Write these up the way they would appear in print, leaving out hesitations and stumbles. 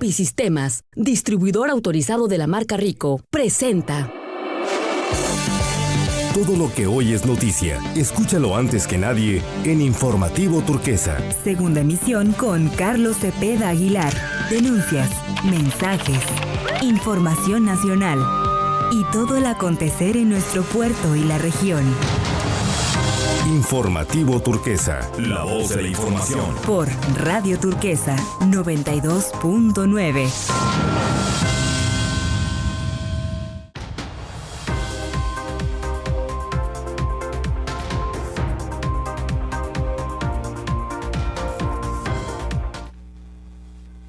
Grupi Sistemas, distribuidor autorizado de la marca Rico, presenta. Todo lo que hoy es noticia, escúchalo antes que nadie en Informativo Turquesa. Segunda emisión con Carlos Cepeda Aguilar. Denuncias, mensajes, información nacional y todo el acontecer en nuestro puerto y la región. Informativo Turquesa, la voz de la información. Por Radio Turquesa 92.9.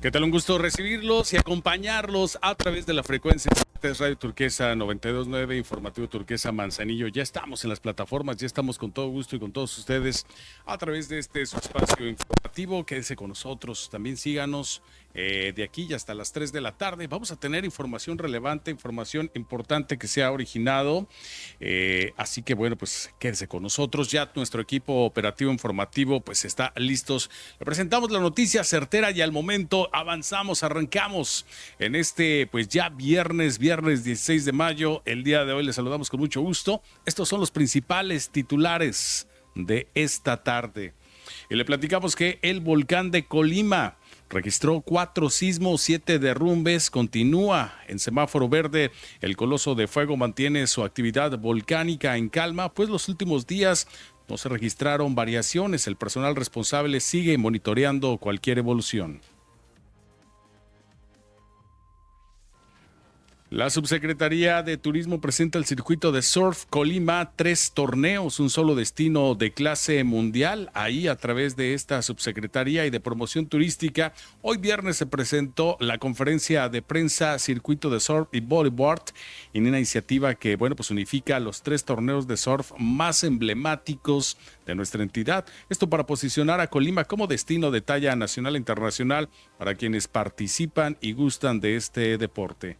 ¿Qué tal? Un gusto recibirlos y acompañarlos a través de la frecuencia de Radio Turquesa 92.9, Informativo Turquesa Manzanillo. Ya estamos en las plataformas, ya estamos con todo gusto y con todos ustedes a través de este su espacio informativo. Quédense con nosotros, también síganos de aquí y hasta las 3 de la tarde. Vamos a tener información relevante, información importante que se ha originado. Así que bueno, pues quédense con nosotros. Ya nuestro equipo operativo informativo pues está listos. Le presentamos la noticia certera y al momento avanzamos, arrancamos en este pues ya viernes 16 de mayo. El día de hoy les saludamos con mucho gusto. Estos son los principales titulares de esta tarde. Y le platicamos que el volcán de Colima registró 4 sismos, 7 derrumbes, continúa en semáforo verde. El Coloso de Fuego mantiene su actividad volcánica en calma, pues los últimos días no se registraron variaciones. El personal responsable sigue monitoreando cualquier evolución. La Subsecretaría de Turismo presenta el circuito de surf Colima, 3 torneos, un solo destino de clase mundial. Ahí a través de esta Subsecretaría y de Promoción Turística, hoy viernes se presentó la conferencia de prensa Circuito de Surf y Bodyboard, en una iniciativa que pues unifica los 3 torneos de surf más emblemáticos de nuestra entidad. Esto para posicionar a Colima como destino de talla nacional e internacional para quienes participan y gustan de este deporte.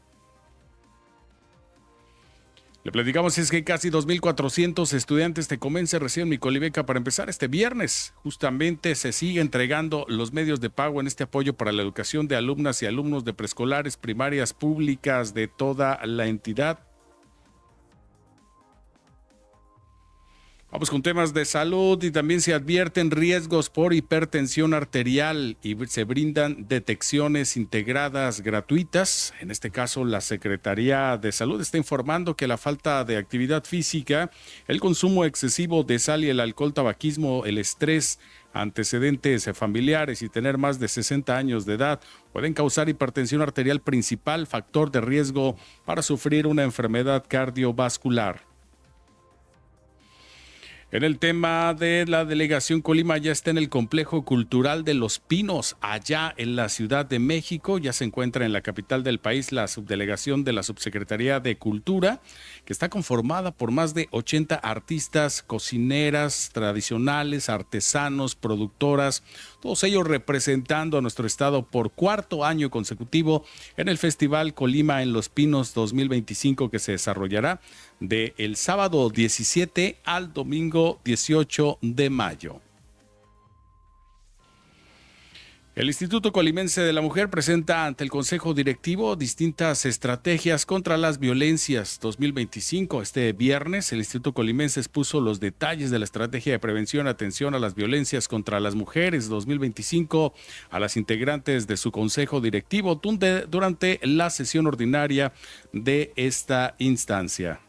Le platicamos es que casi 2,400 estudiantes tecomenses reciben Micolibeca para empezar este viernes. Justamente se sigue entregando los medios de pago en este apoyo para la educación de alumnas y alumnos de preescolares, primarias públicas de toda la entidad. Vamos con temas de salud y también se advierten riesgos por hipertensión arterial y se brindan detecciones integradas gratuitas. En este caso, la Secretaría de Salud está informando que la falta de actividad física, el consumo excesivo de sal y el alcohol, tabaquismo, el estrés, antecedentes familiares y tener más de 60 años de edad pueden causar hipertensión arterial, principal factor de riesgo para sufrir una enfermedad cardiovascular. En el tema de la delegación, Colima ya está en el Complejo Cultural de Los Pinos, allá en la Ciudad de México. Ya se encuentra en la capital del país la subdelegación de la Subsecretaría de Cultura, que está conformada por más de 80 artistas, cocineras tradicionales, artesanos, productoras, todos ellos representando a nuestro estado por 4º año consecutivo en el Festival Colima en Los Pinos 2025, que se desarrollará del sábado 17 al domingo 18 de mayo. El Instituto Colimense de la Mujer presenta ante el Consejo Directivo distintas estrategias contra las violencias 2025. Este viernes, el Instituto Colimense expuso los detalles de la estrategia de prevención y atención a las violencias contra las mujeres 2025 a las integrantes de su Consejo Directivo durante la sesión ordinaria de esta instancia.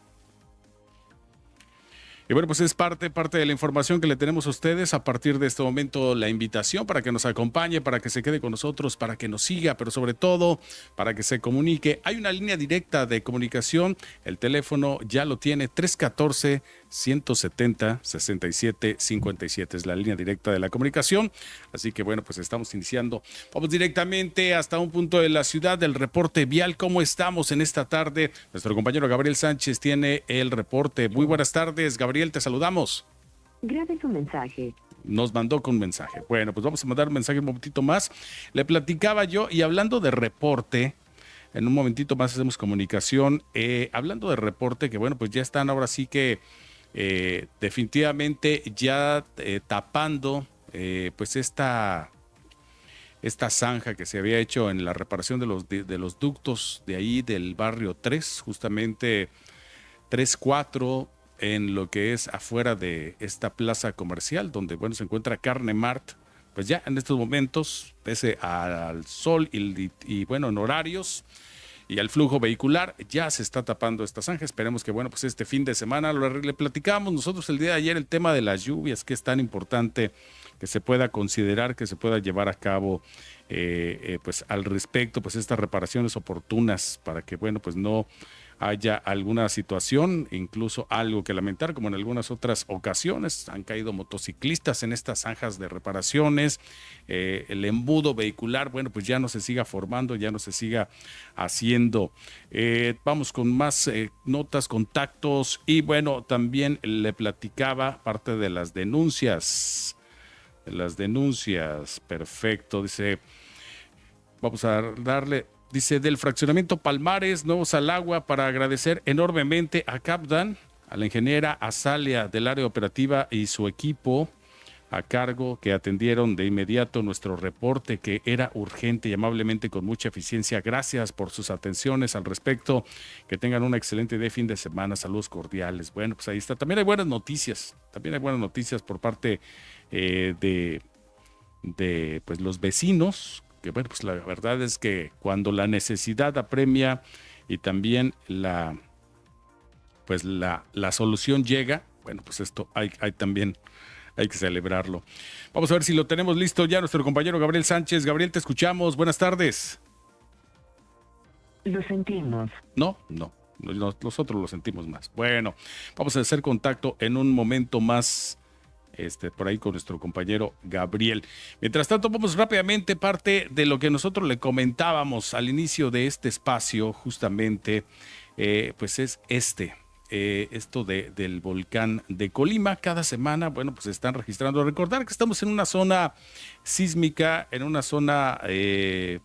Y bueno, pues es parte de la información que le tenemos a ustedes. A partir de este momento, la invitación para que nos acompañe, para que se quede con nosotros, para que nos siga, pero sobre todo para que se comunique. Hay una línea directa de comunicación. El teléfono ya lo tiene, 314-170-6757. Es la línea directa de la comunicación. Así que bueno, pues estamos iniciando. Vamos directamente hasta un punto de la ciudad del reporte vial. ¿Cómo estamos en esta tarde? Nuestro compañero Gabriel Sánchez tiene el reporte. Muy buenas tardes, Gabriel. Te saludamos. Grabe su mensaje. Nos mandó con un mensaje. Bueno, pues vamos a mandar un mensaje un momentito más. Le platicaba yo, y hablando de reporte, en un momentito más hacemos comunicación. Hablando de reporte, que bueno, pues ya están ahora sí que definitivamente ya tapando pues esta esta zanja que se había hecho en la reparación de los ductos de ahí del barrio 3, justamente 3-4, en lo que es afuera de esta plaza comercial, donde bueno se encuentra Carne Mart. Pues ya en estos momentos, pese al sol y bueno, en horarios y al flujo vehicular, ya se está tapando esta zanja. Esperemos que bueno, pues este fin de semana le platicamos nosotros el día de ayer el tema de las lluvias, que es tan importante que se pueda considerar, que se pueda llevar a cabo pues al respecto, pues estas reparaciones oportunas para que bueno, pues no haya alguna situación, incluso algo que lamentar, como en algunas otras ocasiones han caído motociclistas en estas zanjas de reparaciones, el embudo vehicular, bueno, pues ya no se siga formando, ya no se siga haciendo. Vamos con más notas, contactos, y bueno, también le platicaba parte de las denuncias. Perfecto, dice, vamos a darle. Dice, del fraccionamiento Palmares, Nuevos al Agua, para agradecer enormemente a Capdan, a la ingeniera Azalia del área operativa y su equipo a cargo, que atendieron de inmediato nuestro reporte, que era urgente y amablemente con mucha eficiencia. Gracias por sus atenciones al respecto. Que tengan un excelente día, fin de semana. Saludos cordiales. Bueno, pues ahí está. También hay buenas noticias. Por parte de pues los vecinos, que bueno, pues la verdad es que cuando la necesidad apremia y también la solución llega, bueno, pues esto hay que celebrarlo. Vamos a ver si lo tenemos listo ya nuestro compañero Gabriel Sánchez. Gabriel, te escuchamos. Buenas tardes. Lo sentimos. No, nosotros lo sentimos más. Bueno, vamos a hacer contacto en un momento más por ahí con nuestro compañero Gabriel. Mientras tanto, vamos rápidamente parte de lo que nosotros le comentábamos al inicio de este espacio, justamente, pues es esto del volcán de Colima. Cada semana, bueno, pues están registrando. Recordar que estamos en una zona sísmica, en una zona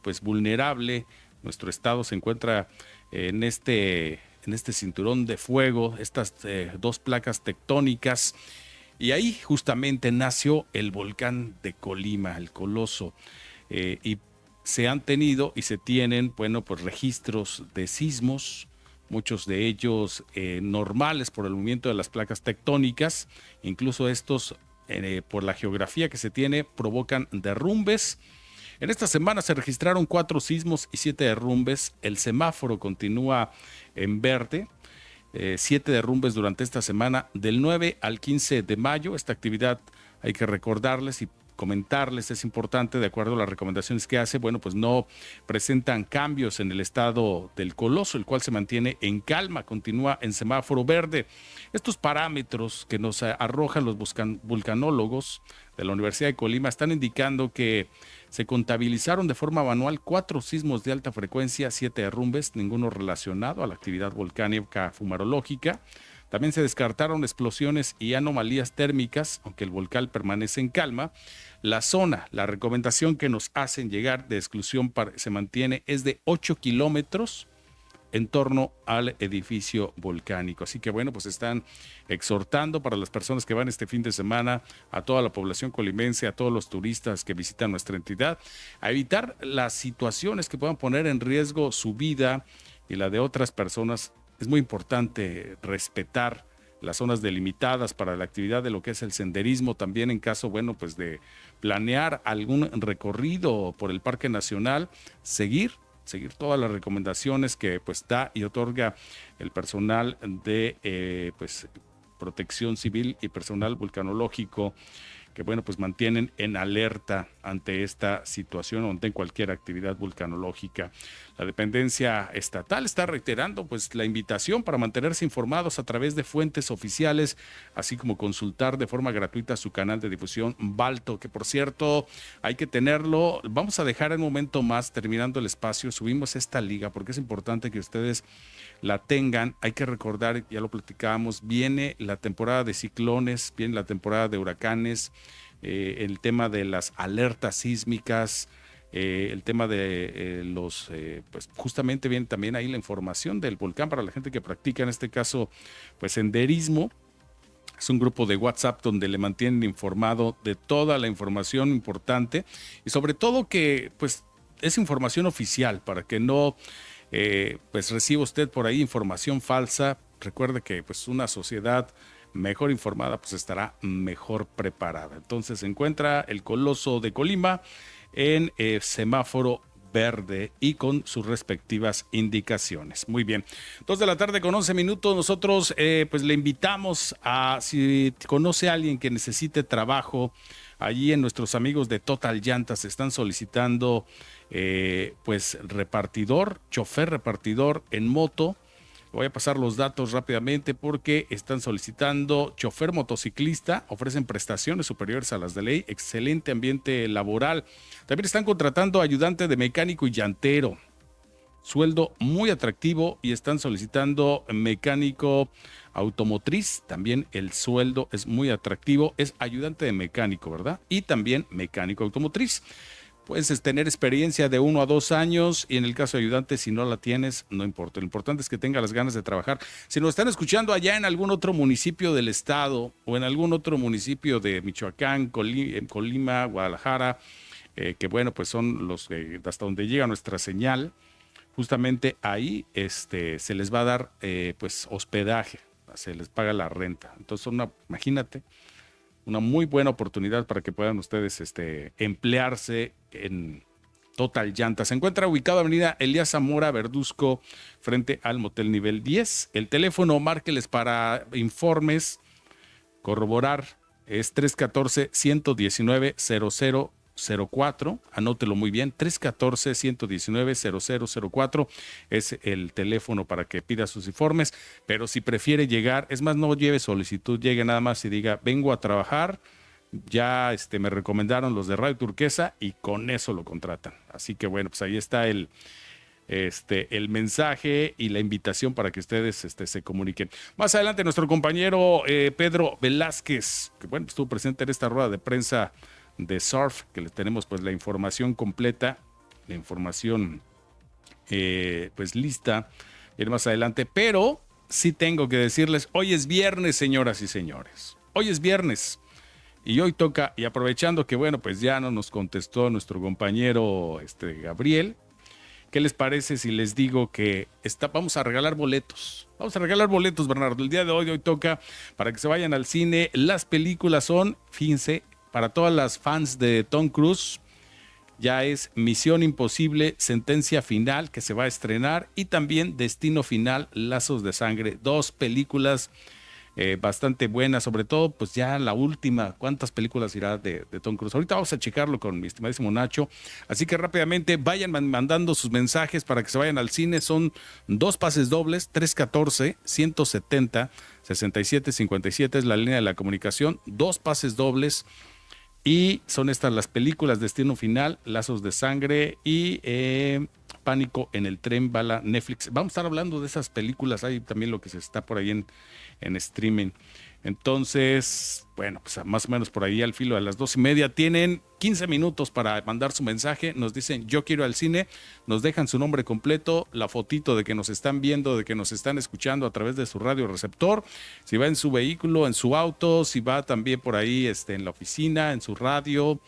pues vulnerable. Nuestro estado se encuentra en este cinturón de fuego, estas dos placas tectónicas. Y ahí justamente nació el volcán de Colima, el Coloso, y se han tenido y se tienen, bueno, pues registros de sismos, muchos de ellos normales por el movimiento de las placas tectónicas, incluso estos, por la geografía que se tiene, provocan derrumbes. En esta semana se registraron 4 sismos y 7 derrumbes. El semáforo continúa en verde. 7 derrumbes durante esta semana, del 9 al 15 de mayo. Esta actividad hay que recordarles y comentarles, es importante, de acuerdo a las recomendaciones que hace, bueno, pues no presentan cambios en el estado del Coloso, el cual se mantiene en calma, continúa en semáforo verde. Estos parámetros que nos arrojan los vulcanólogos de la Universidad de Colima están indicando que se contabilizaron de forma manual 4 sismos de alta frecuencia, 7 derrumbes, ninguno relacionado a la actividad volcánica fumarológica. También se descartaron explosiones y anomalías térmicas, aunque el volcán permanece en calma. La zona, la recomendación que nos hacen llegar de exclusión se mantiene, es de 8 kilómetros en torno al edificio volcánico. Así que bueno, pues están exhortando para las personas que van este fin de semana, a toda la población colimense, a todos los turistas que visitan nuestra entidad, a evitar las situaciones que puedan poner en riesgo su vida y la de otras personas. Es muy importante respetar las zonas delimitadas para la actividad de lo que es el senderismo, también en caso, bueno, pues de planear algún recorrido por el Parque Nacional, seguir todas las recomendaciones que pues da y otorga el personal de pues protección civil y personal vulcanológico, que bueno, pues mantienen en alerta ante esta situación o ante cualquier actividad vulcanológica. La dependencia estatal está reiterando pues la invitación para mantenerse informados a través de fuentes oficiales, así como consultar de forma gratuita su canal de difusión Balto, que por cierto hay que tenerlo. Vamos a dejar en un momento más, terminando el espacio, subimos esta liga porque es importante que ustedes la tengan. Hay que recordar, ya lo platicábamos, viene la temporada de ciclones, viene la temporada de huracanes, el tema de las alertas sísmicas, el tema de pues justamente viene también ahí la información del volcán para la gente que practica, en este caso, pues senderismo. Es un grupo de WhatsApp donde le mantienen informado de toda la información importante y sobre todo que pues es información oficial para que no pues reciba usted por ahí información falsa. Recuerde que pues una sociedad mejor informada pues estará mejor preparada. Entonces se encuentra el Coloso de Colima en semáforo verde y con sus respectivas indicaciones. Muy bien, 2:11 p.m. Nosotros pues le invitamos a, si conoce a alguien que necesite trabajo, allí en nuestros amigos de Total Llantas están solicitando pues repartidor, chofer repartidor en moto. Voy a pasar los datos rápidamente porque están solicitando chofer motociclista, ofrecen prestaciones superiores a las de ley, excelente ambiente laboral. También están contratando ayudante de mecánico y llantero, sueldo muy atractivo, y están solicitando mecánico automotriz, también el sueldo es muy atractivo, es ayudante de mecánico, ¿verdad? Y también mecánico automotriz. Puedes tener experiencia de 1 a 2 años y en el caso de ayudante, si no la tienes, no importa. Lo importante es que tenga las ganas de trabajar. Si nos están escuchando allá en algún otro municipio del estado o en algún otro municipio de Michoacán, Colima, Guadalajara, que bueno, pues son los hasta donde llega nuestra señal, justamente ahí se les va a dar pues hospedaje, se les paga la renta. Entonces, imagínate, una muy buena oportunidad para que puedan ustedes emplearse en Total Llantas. Se encuentra ubicado Avenida Elías Zamora Verduzco, frente al Motel Nivel 10. El teléfono, márqueles para informes, corroborar, es 314-119-0004. Anótelo muy bien, 314-119-0004 es el teléfono para que pida sus informes. Pero si prefiere llegar, es más, no lleve solicitud, llegue nada más y diga, vengo a trabajar, ya me recomendaron los de Radio Turquesa, y con eso lo contratan. Así que bueno, pues ahí está el mensaje y la invitación para que ustedes se comuniquen. Más adelante nuestro compañero Pedro Velázquez, que bueno, estuvo presente en esta rueda de prensa de surf, que les tenemos pues la información completa, la información pues lista, ir más adelante. Pero sí tengo que decirles, hoy es viernes, señoras y señores, hoy es viernes y hoy toca, y aprovechando que bueno, pues ya no nos contestó nuestro compañero Gabriel, ¿qué les parece si les digo que vamos a regalar boletos? Vamos a regalar boletos, Bernardo. El día de hoy toca para que se vayan al cine. Las películas son, fíjense, para todas las fans de Tom Cruise, ya es Misión Imposible, Sentencia Final, que se va a estrenar, y también Destino Final, Lazos de Sangre. 2 películas bastante buenas, sobre todo pues ya la última. ¿Cuántas películas irá de Tom Cruise? Ahorita vamos a checarlo con mi estimadísimo Nacho, así que rápidamente vayan mandando sus mensajes para que se vayan al cine. Son 2 pases dobles, 314-170-6757 es la línea de la comunicación, 2 pases dobles. Y son estas las películas: Destino Final, Lazos de Sangre y Pánico en el Tren Bala, Netflix. Vamos a estar hablando de esas películas, hay también lo que se está por ahí en streaming. Entonces, bueno, pues más o menos por ahí al filo de las 2:30 tienen 15 minutos para mandar su mensaje. Nos dicen, yo quiero ir al cine, nos dejan su nombre completo, la fotito de que nos están viendo, de que nos están escuchando a través de su radio receptor, si va en su vehículo, en su auto, si va también por ahí en la oficina, en su radio,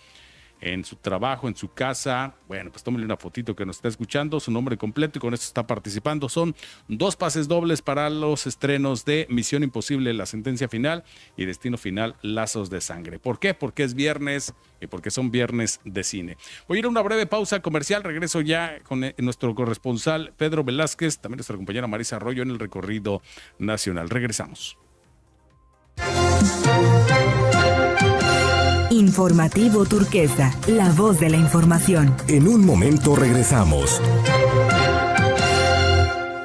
en su trabajo, en su casa. Bueno, pues tómale una fotito que nos está escuchando, su nombre completo, y con esto está participando. Son 2 pases dobles para los estrenos de Misión Imposible, La Sentencia Final, y Destino Final, Lazos de Sangre. ¿Por qué? Porque es viernes y porque son viernes de cine. Voy a ir a una breve pausa comercial, regreso ya con nuestro corresponsal Pedro Velázquez, también nuestra compañera Marisa Arroyo en el recorrido nacional. Regresamos. Informativo Turquesa, la voz de la información. En un momento regresamos.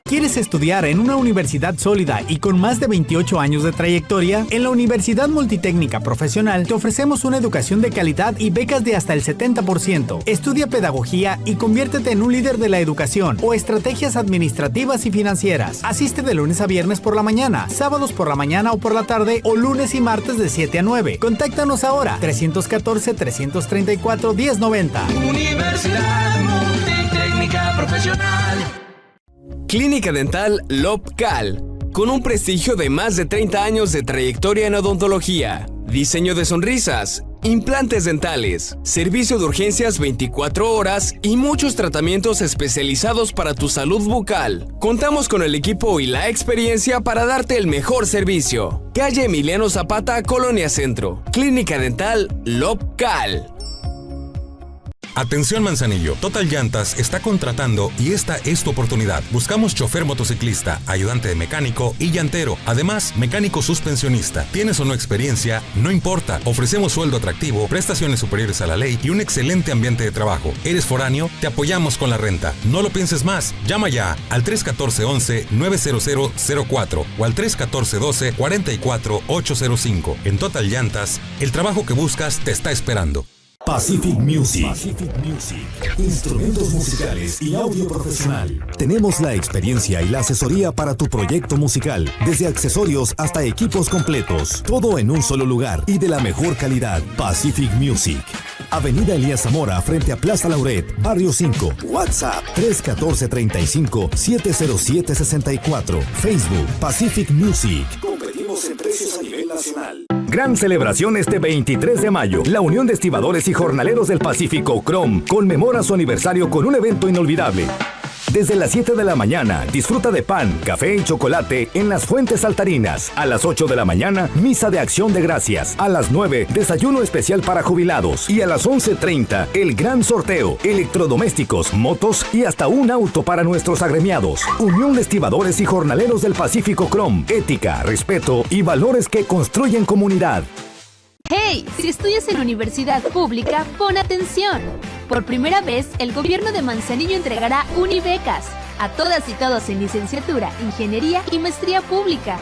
¿Quieres estudiar en una universidad sólida y con más de 28 años de trayectoria? En la Universidad Multitécnica Profesional te ofrecemos una educación de calidad y becas de hasta el 70%. Estudia pedagogía y conviértete en un líder de la educación o estrategias administrativas y financieras. Asiste de lunes a viernes por la mañana, sábados por la mañana o por la tarde, o lunes y martes de 7 a 9. Contáctanos ahora, 314-334-1090. Universidad Multitécnica Profesional. Clínica Dental Lobcal. con un prestigio de más de 30 años de trayectoria en odontología, diseño de sonrisas, implantes dentales, servicio de urgencias 24 horas y muchos tratamientos especializados para tu salud bucal. Contamos con el equipo y la experiencia para darte el mejor servicio. Calle Emiliano Zapata, Colonia Centro. Clínica Dental Lobcal. Atención Manzanillo, Total Llantas está contratando y esta es tu oportunidad. Buscamos chofer motociclista, ayudante de mecánico y llantero. Además, mecánico suspensionista. ¿Tienes o no experiencia? No importa. Ofrecemos sueldo atractivo, prestaciones superiores a la ley y un excelente ambiente de trabajo. ¿Eres foráneo? Te apoyamos con la renta. No lo pienses más. Llama ya al 314-11-90004 o al 314-12-44-805. En Total Llantas, el trabajo que buscas te está esperando. Pacific Music. Instrumentos musicales y audio profesional. Tenemos la experiencia y la asesoría para tu proyecto musical, desde accesorios hasta equipos completos. Todo en un solo lugar y de la mejor calidad. Pacific Music. Avenida Elías Zamora, frente a Plaza Lauret, Barrio 5. WhatsApp 314-35-707-64. Facebook Pacific Music. Competimos en precios a nivel nacional. Gran celebración este 23 de mayo. La Unión de Estibadores y Jornaleros del Pacífico, CROM, conmemora su aniversario con un evento inolvidable. Desde las 7 de la mañana, disfruta de pan, café y chocolate en las Fuentes Saltarinas. A las 8 de la mañana, misa de acción de gracias. A las 9, desayuno especial para jubilados. Y a las 11:30, el gran sorteo. Electrodomésticos, motos y hasta un auto para nuestros agremiados. Unión de Estibadores y Jornaleros del Pacífico, CROM. Ética, respeto y valores que construyen comunidad. ¡Hey! Si estudias en universidad pública, pon atención. Por primera vez, el gobierno de Manzanillo entregará unibecas a todas y todos en licenciatura, ingeniería y maestría pública.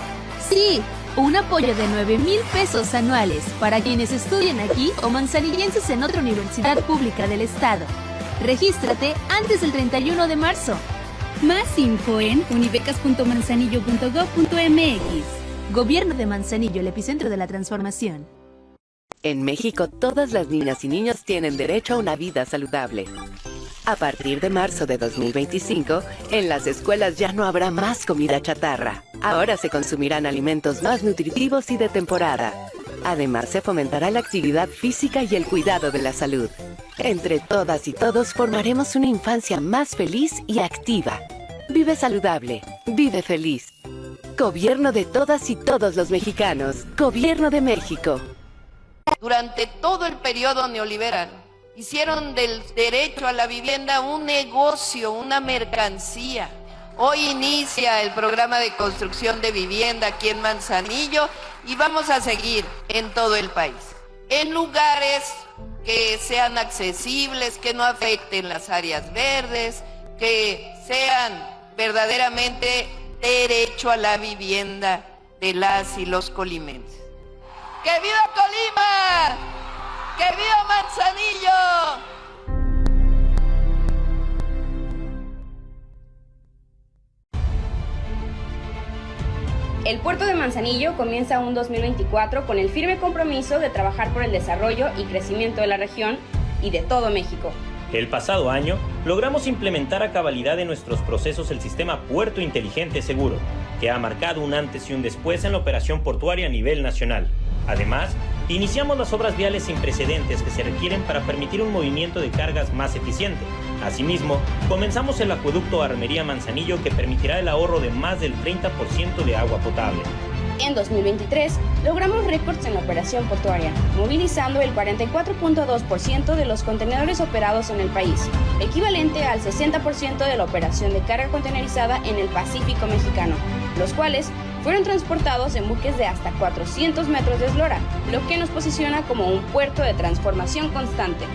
Sí, un apoyo de 9,000 pesos anuales para quienes estudien aquí o manzanillenses en otra universidad pública del estado. Regístrate antes del 31 de marzo. Más info en unibecas.manzanillo.gov.mx. Gobierno de Manzanillo, el epicentro de la transformación. En México, todas las niñas y niños tienen derecho a una vida saludable. A partir de marzo de 2025, en las escuelas ya no habrá más comida chatarra. Ahora se consumirán alimentos más nutritivos y de temporada. Además, se fomentará la actividad física y el cuidado de la salud. Entre todas y todos formaremos una infancia más feliz y activa. Vive saludable, vive feliz. Gobierno de todas y todos los mexicanos. Gobierno de México. Durante todo el periodo neoliberal, hicieron del derecho a la vivienda un negocio, una mercancía. Hoy inicia el programa de construcción de vivienda aquí en Manzanillo y vamos a seguir en todo el país. En lugares que sean accesibles, que no afecten las áreas verdes, que sean verdaderamente derecho a la vivienda de las y los colimenses. ¡Que viva Colima! ¡Que viva Manzanillo! El puerto de Manzanillo comienza un 2024 con el firme compromiso de trabajar por el desarrollo y crecimiento de la región y de todo México. El pasado año logramos implementar a cabalidad en nuestros procesos el sistema Puerto Inteligente Seguro, que ha marcado un antes y un después en la operación portuaria a nivel nacional. Además, iniciamos las obras viales sin precedentes que se requieren para permitir un movimiento de cargas más eficiente. Asimismo, comenzamos el acueducto Armería-Manzanillo que permitirá el ahorro de más del 30% de agua potable. En 2023, logramos récords en la operación portuaria, movilizando el 44.2% de los contenedores operados en el país, equivalente al 60% de la operación de carga contenerizada en el Pacífico mexicano, los cuales fueron transportados en buques de hasta 400 metros de eslora, lo que nos posiciona como un puerto de transformación constante.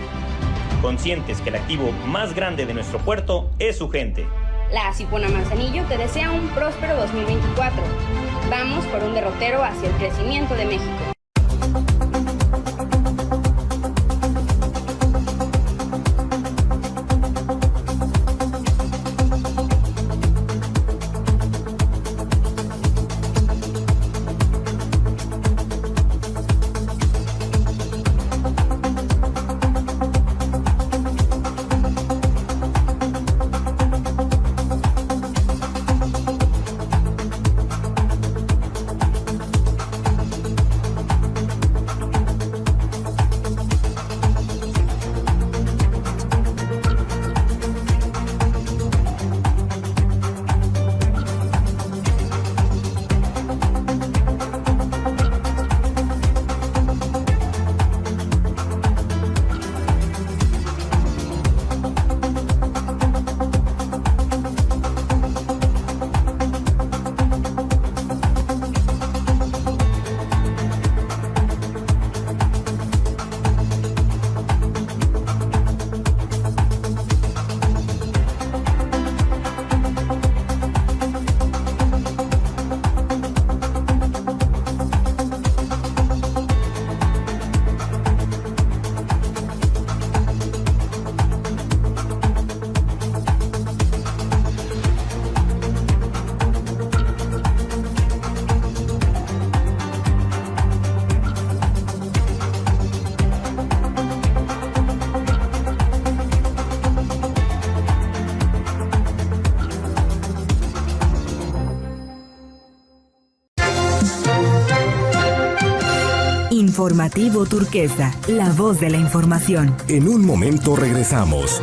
Conscientes que el activo más grande de nuestro puerto es su gente. La Cipona Manzanillo te desea un próspero 2024. Vamos por un derrotero hacia el crecimiento de México. Informativo Turquesa, la voz de la información. En un momento regresamos.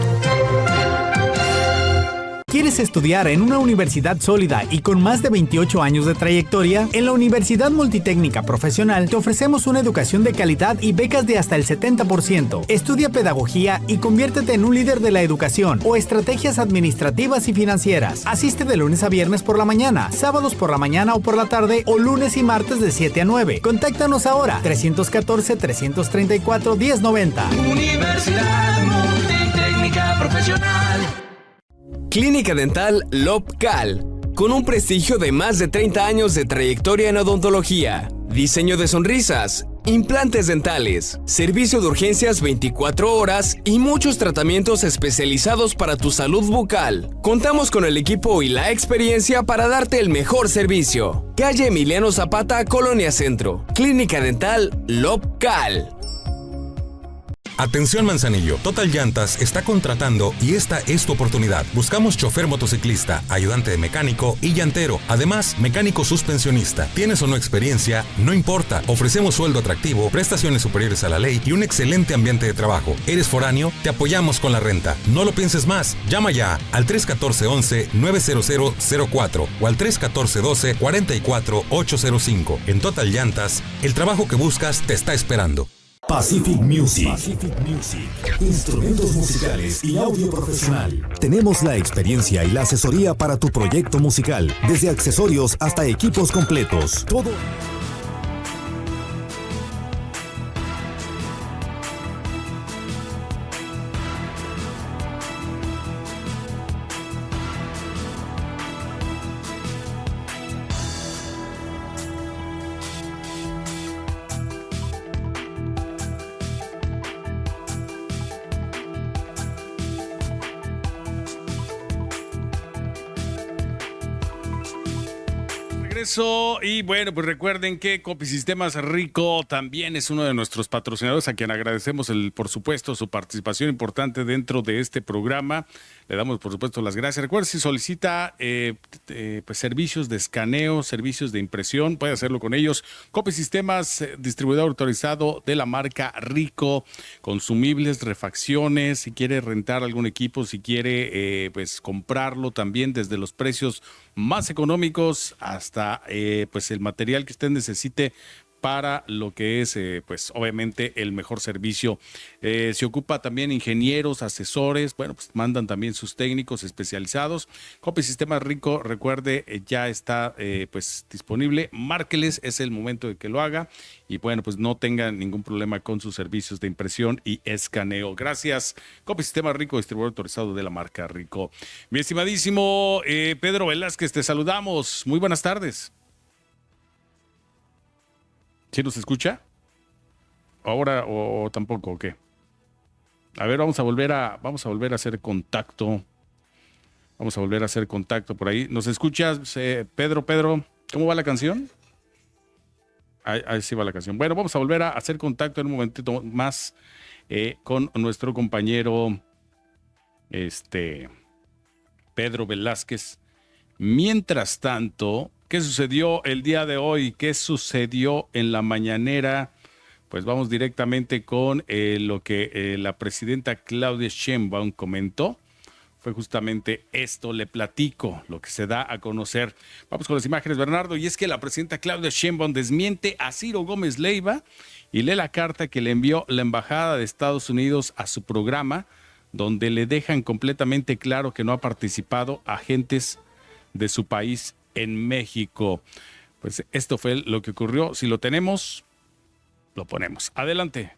¿Quieres estudiar en una universidad sólida y con más de 28 años de trayectoria? En la Universidad Multitécnica Profesional te ofrecemos una educación de calidad y becas de hasta el 70%. Estudia pedagogía y conviértete en un líder de la educación o estrategias administrativas y financieras. Asiste de lunes a viernes por la mañana, sábados por la mañana o por la tarde o lunes y martes de 7 a 9. Contáctanos ahora, 314-334-1090. Universidad Multitécnica Profesional. Clínica Dental Lobcal, con un prestigio de más de 30 años de trayectoria en odontología, diseño de sonrisas, implantes dentales, servicio de urgencias 24 horas y muchos tratamientos especializados para tu salud bucal. Contamos con el equipo y la experiencia para darte el mejor servicio. Calle Emiliano Zapata, Colonia Centro. Clínica Dental Lobcal. Atención Manzanillo, Total Llantas está contratando y esta es tu oportunidad. Buscamos chofer motociclista, ayudante de mecánico y llantero. Además, mecánico suspensionista. ¿Tienes o no experiencia? No importa. Ofrecemos sueldo atractivo, prestaciones superiores a la ley y un excelente ambiente de trabajo. ¿Eres foráneo? Te apoyamos con la renta. No lo pienses más. Llama ya al 314-11-90004 o al 314-12-44-805. En Total Llantas, el trabajo que buscas te está esperando. Pacific Music. Instrumentos musicales y audio profesional. Tenemos la experiencia y la asesoría para tu proyecto musical, desde accesorios hasta equipos completos. Todo. Y bueno, pues recuerden que Copisistemas Rico también es uno de nuestros patrocinadores, a quien agradecemos por supuesto su participación importante dentro de este programa. Le damos por supuesto las gracias. Recuerden, si solicita pues servicios de escaneo, servicios de impresión, puede hacerlo con ellos. Copisistemas, distribuidor autorizado de la marca Rico, consumibles, refacciones, si quiere rentar algún equipo, si quiere pues comprarlo también desde los precios más económicos hasta pues el material que usted necesite para lo que es, pues obviamente el mejor servicio. Se ocupa también ingenieros, asesores, bueno, pues mandan también sus técnicos especializados. Copisistemas Rico, recuerde, ya está pues disponible. Márqueles, es el momento de que lo haga y bueno, pues no tengan ningún problema con sus servicios de impresión y escaneo. Gracias, Copisistemas Rico, distribuidor autorizado de la marca Rico. Mi estimadísimo Pedro Velázquez, te saludamos. Muy buenas tardes. ¿Sí nos escucha? ¿Ahora o tampoco o qué? A ver, vamos a volver a hacer contacto. Vamos a volver a hacer contacto por ahí. ¿Nos escuchas, Pedro? ¿Cómo va la canción? Ahí sí va la canción. Bueno, vamos a volver a hacer contacto en un momentito más con nuestro compañero Pedro Velázquez. Mientras tanto, ¿qué sucedió el día de hoy? ¿Qué sucedió en la mañanera? Pues vamos directamente con lo que la presidenta Claudia Sheinbaum comentó. Fue justamente esto, le platico lo que se da a conocer. Vamos con las imágenes, Bernardo. Y es que la presidenta Claudia Sheinbaum desmiente a Ciro Gómez Leiva y lee la carta que le envió la Embajada de Estados Unidos a su programa, donde le dejan completamente claro que no ha participado agentes de su país en México. Pues esto fue lo que ocurrió. Si lo tenemos, lo ponemos. Adelante.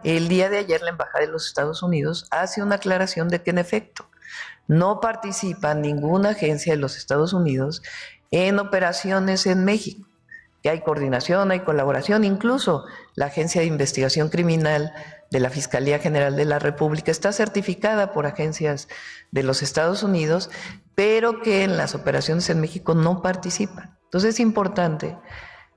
El día de ayer la Embajada de los Estados Unidos hace una aclaración de que en efecto no participa ninguna agencia de los Estados Unidos en operaciones en México. Que hay coordinación, hay colaboración, incluso la Agencia de Investigación Criminal de la Fiscalía General de la República está certificada por agencias de los Estados Unidos, pero que en las operaciones en México no participan. Entonces es importante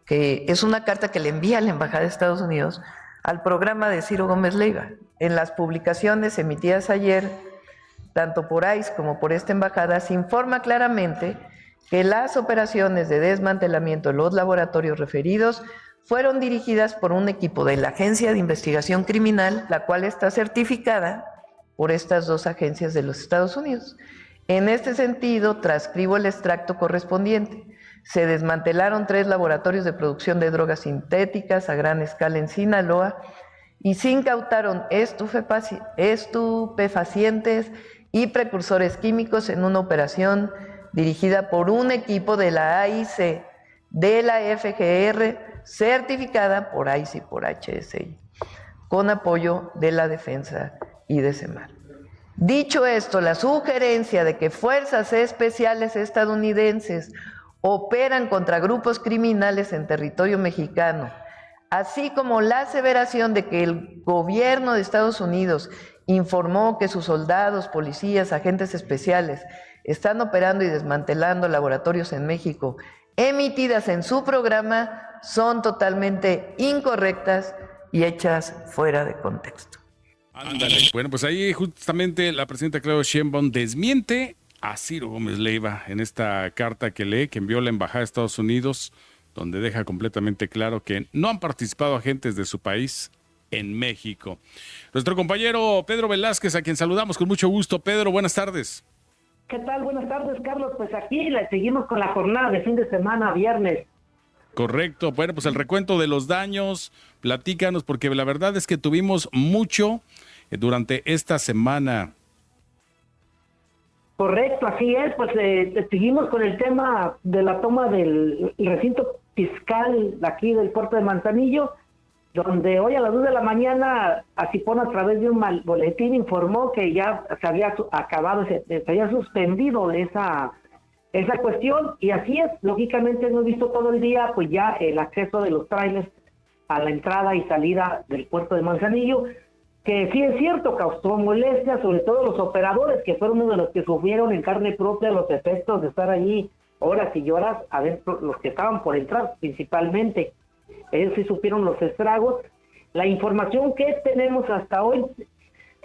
que es una carta que le envía la Embajada de Estados Unidos al programa de Ciro Gómez Leiva. En las publicaciones emitidas ayer, tanto por ICE como por esta embajada, se informa claramente que las operaciones de desmantelamiento de los laboratorios referidos fueron dirigidas por un equipo de la Agencia de Investigación Criminal, la cual está certificada por estas dos agencias de los Estados Unidos. En este sentido, transcribo el extracto correspondiente. Se desmantelaron 3 laboratorios de producción de drogas sintéticas a gran escala en Sinaloa y se incautaron estupefacientes y precursores químicos en una operación dirigida por un equipo de la AIC, de la FGR, certificada por AIC y por HSI, con apoyo de la Defensa y de Semar. Dicho esto, la sugerencia de que fuerzas especiales estadounidenses operan contra grupos criminales en territorio mexicano, así como la aseveración de que el gobierno de Estados Unidos informó que sus soldados, policías, agentes especiales están operando y desmantelando laboratorios en México, emitidas en su programa, son totalmente incorrectas y hechas fuera de contexto. Ándale. Bueno, pues ahí justamente la presidenta Claudia Sheinbaum desmiente a Ciro Gómez Leiva en esta carta que envió la Embajada de Estados Unidos, donde deja completamente claro que no han participado agentes de su país en México. Nuestro compañero Pedro Velázquez, a quien saludamos con mucho gusto. Pedro, buenas tardes. ¿Qué tal? Buenas tardes, Carlos. Pues aquí seguimos con la jornada de fin de semana, viernes. Correcto. Bueno, pues el recuento de los daños, platícanos, porque la verdad es que tuvimos mucho durante esta semana. Correcto, así es. Pues seguimos con el tema de la toma del recinto fiscal aquí del puerto de Manzanillo, donde hoy a las 2 de la mañana Acipón, a través de un boletín, informó que ya se había acabado, se había suspendido esa cuestión, y así es. Lógicamente hemos visto todo el día pues ya el acceso de los trailers a la entrada y salida del puerto de Manzanillo, que sí es cierto, causó molestia, sobre todo los operadores, que fueron uno de los que sufrieron en carne propia los efectos de estar allí horas y horas adentro, los que estaban por entrar principalmente. Ellos sí supieron los estragos. La información que tenemos hasta hoy,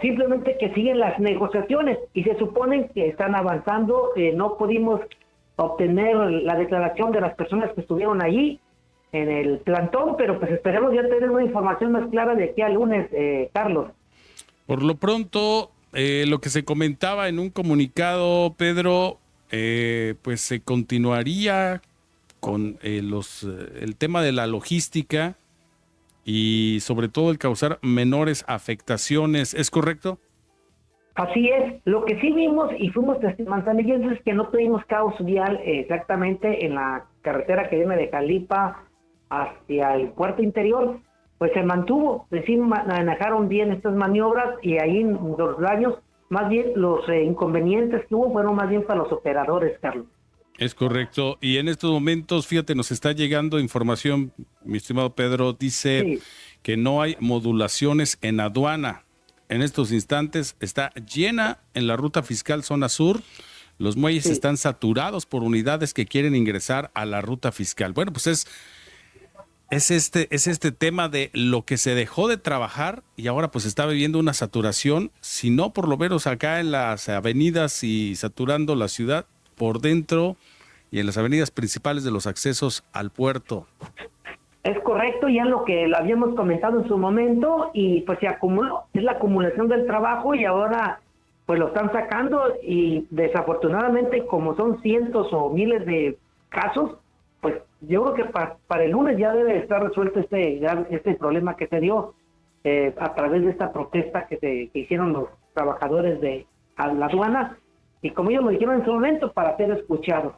simplemente que siguen las negociaciones y se supone que están avanzando. No pudimos obtener la declaración de las personas que estuvieron allí en el plantón, pero pues esperemos ya tener una información más clara de aquí al lunes, Carlos. Por lo pronto, lo que se comentaba en un comunicado, Pedro, pues se continuaría con el tema de la logística y sobre todo el causar menores afectaciones, ¿es correcto? Así es. Lo que sí vimos y fuimos manzanillenses es que no tuvimos caos vial exactamente en la carretera que viene de Jalipa hacia el puerto interior, pues se mantuvo, sí manejaron bien estas maniobras, y ahí los daños, más bien los inconvenientes que hubo fueron más bien para los operadores, Carlos. Es correcto. Y en estos momentos, fíjate, nos está llegando información, mi estimado Pedro, dice que no hay modulaciones en aduana. En estos instantes está llena en la ruta fiscal zona sur. Los muelles están saturados por unidades que quieren ingresar a la ruta fiscal. Bueno, pues es este tema de lo que se dejó de trabajar y ahora pues está viviendo una saturación, si no por lo menos acá en las avenidas y saturando la ciudad por dentro y en las avenidas principales de los accesos al puerto. Es correcto, ya lo que lo habíamos comentado en su momento, y pues se acumuló, es la acumulación del trabajo, y ahora pues lo están sacando, y desafortunadamente como son cientos o miles de casos, pues yo creo que para el lunes ya debe estar resuelto este problema que se dio a través de esta protesta que hicieron los trabajadores de la aduana, y como ellos lo dijeron en su momento, para ser escuchados.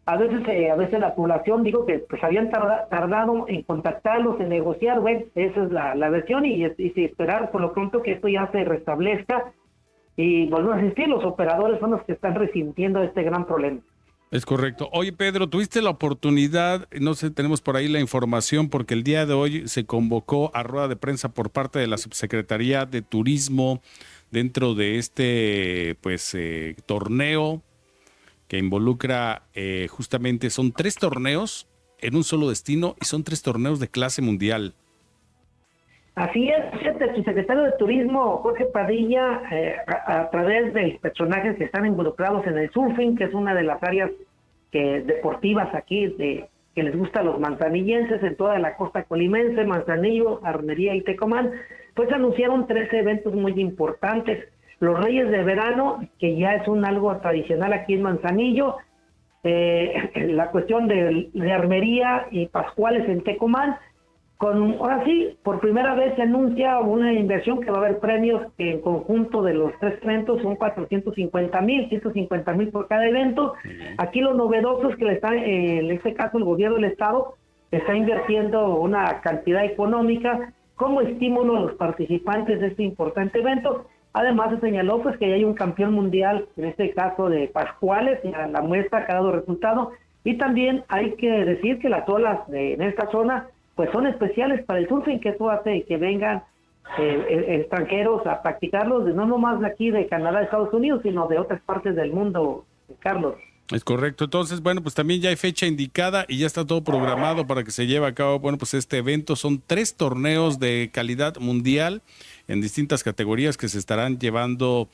A veces la población dijo que pues habían tardado en contactarlos, en negociar. Bueno, esa es la versión, y esperar por lo pronto que esto ya se restablezca, y volvemos a insistir, los operadores son los que están resintiendo este gran problema. Es correcto. Oye, Pedro, tuviste la oportunidad, no sé, tenemos por ahí la información, porque el día de hoy se convocó a rueda de prensa por parte de la Subsecretaría de Turismo dentro de este torneo que involucra justamente, son 3 torneos en un solo destino y son 3 torneos de clase mundial. Así es, su secretario de Turismo, Jorge Padilla, a través de personajes que están involucrados en el surfing, que es una de las áreas deportivas aquí que les gusta a los manzanillenses en toda la costa colimense, Manzanillo, Armería y Tecomán, pues anunciaron 13 eventos muy importantes. Los Reyes de Verano, que ya es algo tradicional aquí en Manzanillo, la cuestión de Armería y Pascuales en Tecomán, ahora sí, por primera vez se anuncia una inversión que va a haber premios que en conjunto de los 3 eventos son 450,000, 150,000 por cada evento. Aquí lo novedoso es que en este caso el gobierno del estado está invirtiendo una cantidad económica como estímulo a los participantes de este importante evento. Además se señaló pues que hay un campeón mundial, en este caso de Pascuales, y a la muestra que ha dado resultado. Y también hay que decir que las olas en esta zona pues son especiales para el surfing, que eso hace que vengan extranjeros a practicarlos, no nomás de aquí de Canadá, Estados Unidos, sino de otras partes del mundo, Carlos. Es correcto. Entonces, bueno, pues también ya hay fecha indicada y ya está todo programado para que se lleve a cabo, bueno, pues este evento. Son 3 torneos de calidad mundial en distintas categorías que se estarán llevando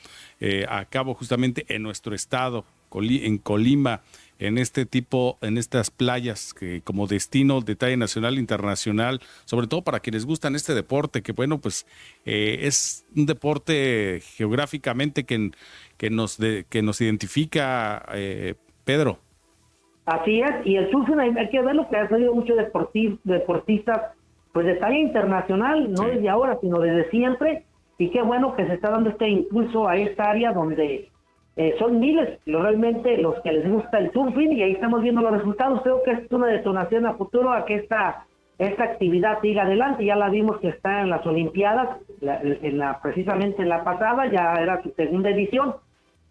a cabo justamente en nuestro estado, en Colima, en estas playas que como destino de talla nacional e internacional, sobre todo para quienes gustan este deporte, que bueno, pues es un deporte geográficamente que nos identifica, Pedro. Así es, y el surfing hay que verlo, que ha salido muchos deportistas pues de talla internacional, no desde ahora, sino desde siempre, y qué bueno que se está dando este impulso a esta área donde son miles realmente los que les gusta el surfing, y ahí estamos viendo los resultados. Creo que es una detonación a futuro a que esta actividad siga adelante. Ya la vimos que está en las Olimpiadas, precisamente en la pasada, ya era su segunda edición,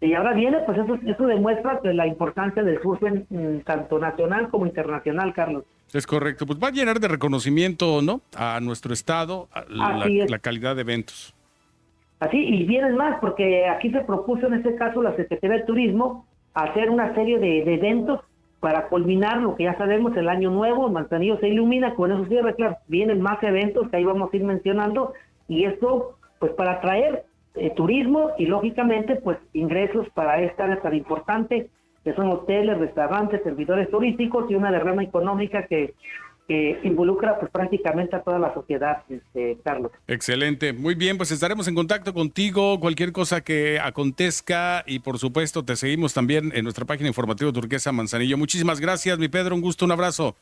y ahora viene, pues eso demuestra pues, la importancia del surfing tanto nacional como internacional, Carlos. Es correcto, pues va a llenar de reconocimiento, ¿no?, a nuestro estado, la calidad de eventos. Así, y vienen más, porque aquí se propuso en este caso la Secretaría de Turismo hacer una serie de eventos para culminar lo que ya sabemos, el año nuevo. Manzanillo se ilumina, con eso cierre, claro, vienen más eventos que ahí vamos a ir mencionando, y esto pues para atraer turismo y lógicamente pues ingresos para esta área tan importante, que son hoteles, restaurantes, servidores turísticos, y una derrama económica que involucra pues prácticamente a toda la sociedad, Carlos. Excelente, muy bien, pues estaremos en contacto contigo, cualquier cosa que acontezca, y por supuesto te seguimos también en nuestra página informativa Turquesa Manzanillo. Muchísimas gracias, mi Pedro, un gusto, un abrazo.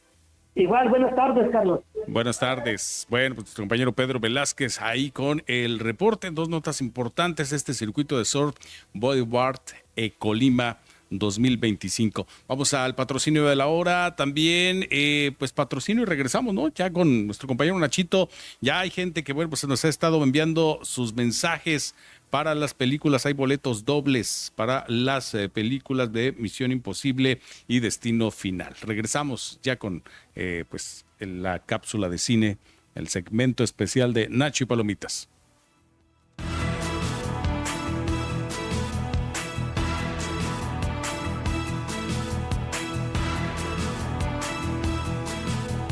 Igual, buenas tardes, Carlos. Buenas tardes. Bueno, pues nuestro compañero Pedro Velázquez ahí con el reporte. 2 notas importantes, este circuito de surf Bodyboard Colima 2025. Vamos al patrocinio de la hora, también pues patrocinio, y regresamos, ¿no? Ya con nuestro compañero Nachito. Ya hay gente que, bueno, pues nos ha estado enviando sus mensajes para las películas. Hay boletos dobles para las películas de Misión Imposible y Destino Final. Regresamos ya con pues la cápsula de cine, el segmento especial de Nacho y Palomitas.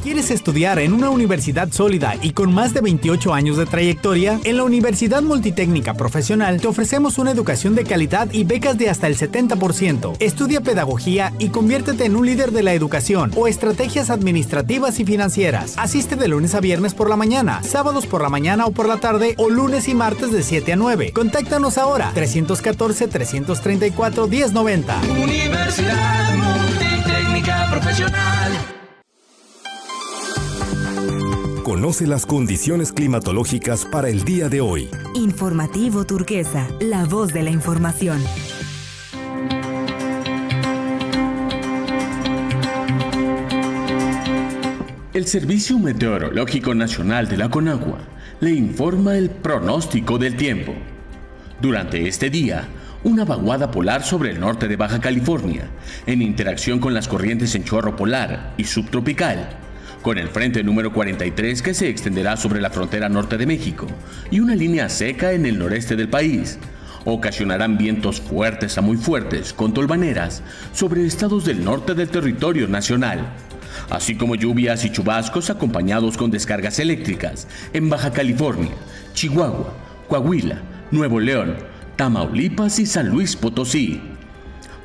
¿Quieres estudiar en una universidad sólida y con más de 28 años de trayectoria? En la Universidad Multitécnica Profesional te ofrecemos una educación de calidad y becas de hasta el 70%. Estudia pedagogía y conviértete en un líder de la educación o estrategias administrativas y financieras. Asiste de lunes a viernes por la mañana, sábados por la mañana o por la tarde, o lunes y martes de 7 a 9. Contáctanos ahora, 314-334-1090. Universidad Multitécnica Profesional. Conoce las condiciones climatológicas para el día de hoy. Informativo Turquesa, la voz de la información. El Servicio Meteorológico Nacional de la Conagua le informa el pronóstico del tiempo. Durante este día, una vaguada polar sobre el norte de Baja California, en interacción con las corrientes en chorro polar y subtropical, con el frente número 43 que se extenderá sobre la frontera norte de México y una línea seca en el noreste del país, ocasionarán vientos fuertes a muy fuertes con tolvaneras sobre estados del norte del territorio nacional, así como lluvias y chubascos acompañados con descargas eléctricas en Baja California, Chihuahua, Coahuila, Nuevo León, Tamaulipas y San Luis Potosí.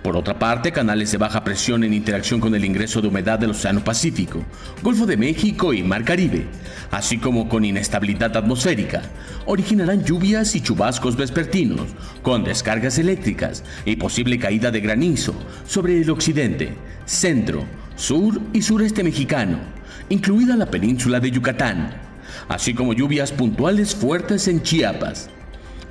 Por otra parte, canales de baja presión en interacción con el ingreso de humedad del Océano Pacífico, Golfo de México y Mar Caribe, así como con inestabilidad atmosférica, originarán lluvias y chubascos vespertinos, con descargas eléctricas y posible caída de granizo sobre el occidente, centro, sur y sureste mexicano, incluida la península de Yucatán, así como lluvias puntuales fuertes en Chiapas.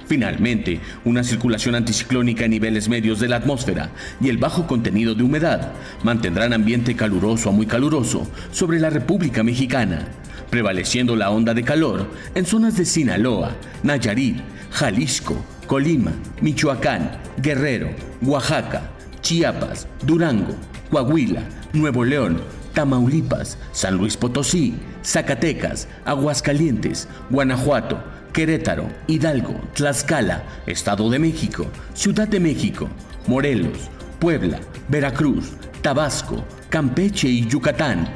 Finalmente, una circulación anticiclónica en niveles medios de la atmósfera y el bajo contenido de humedad mantendrán ambiente caluroso a muy caluroso sobre la República Mexicana, prevaleciendo la onda de calor en zonas de Sinaloa, Nayarit, Jalisco, Colima, Michoacán, Guerrero, Oaxaca, Chiapas, Durango, Coahuila, Nuevo León, Tamaulipas, San Luis Potosí, Zacatecas, Aguascalientes, Guanajuato, Querétaro, Hidalgo, Tlaxcala, Estado de México, Ciudad de México, Morelos, Puebla, Veracruz, Tabasco, Campeche y Yucatán.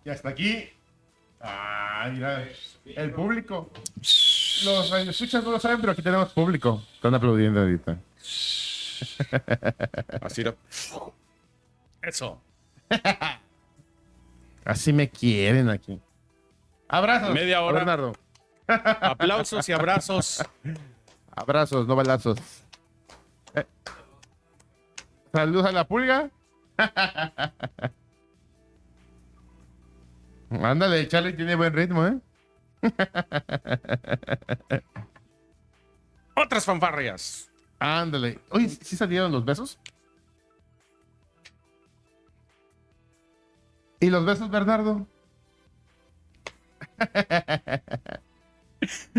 Ya está aquí. Ah, mira, el público. Los radioescuchas no lo saben, pero aquí tenemos público. Están aplaudiendo ahorita. Así lo... Eso. Así me quieren aquí. Abrazos. Media hora. Bernardo. Aplausos y abrazos. Abrazos, no balazos. Saludos a la pulga. Ándale, Charlie tiene buen ritmo, ¿eh? Otras fanfarrias. Ándale. Oye, ¿sí salieron los besos? ¿Y los besos, Bernardo?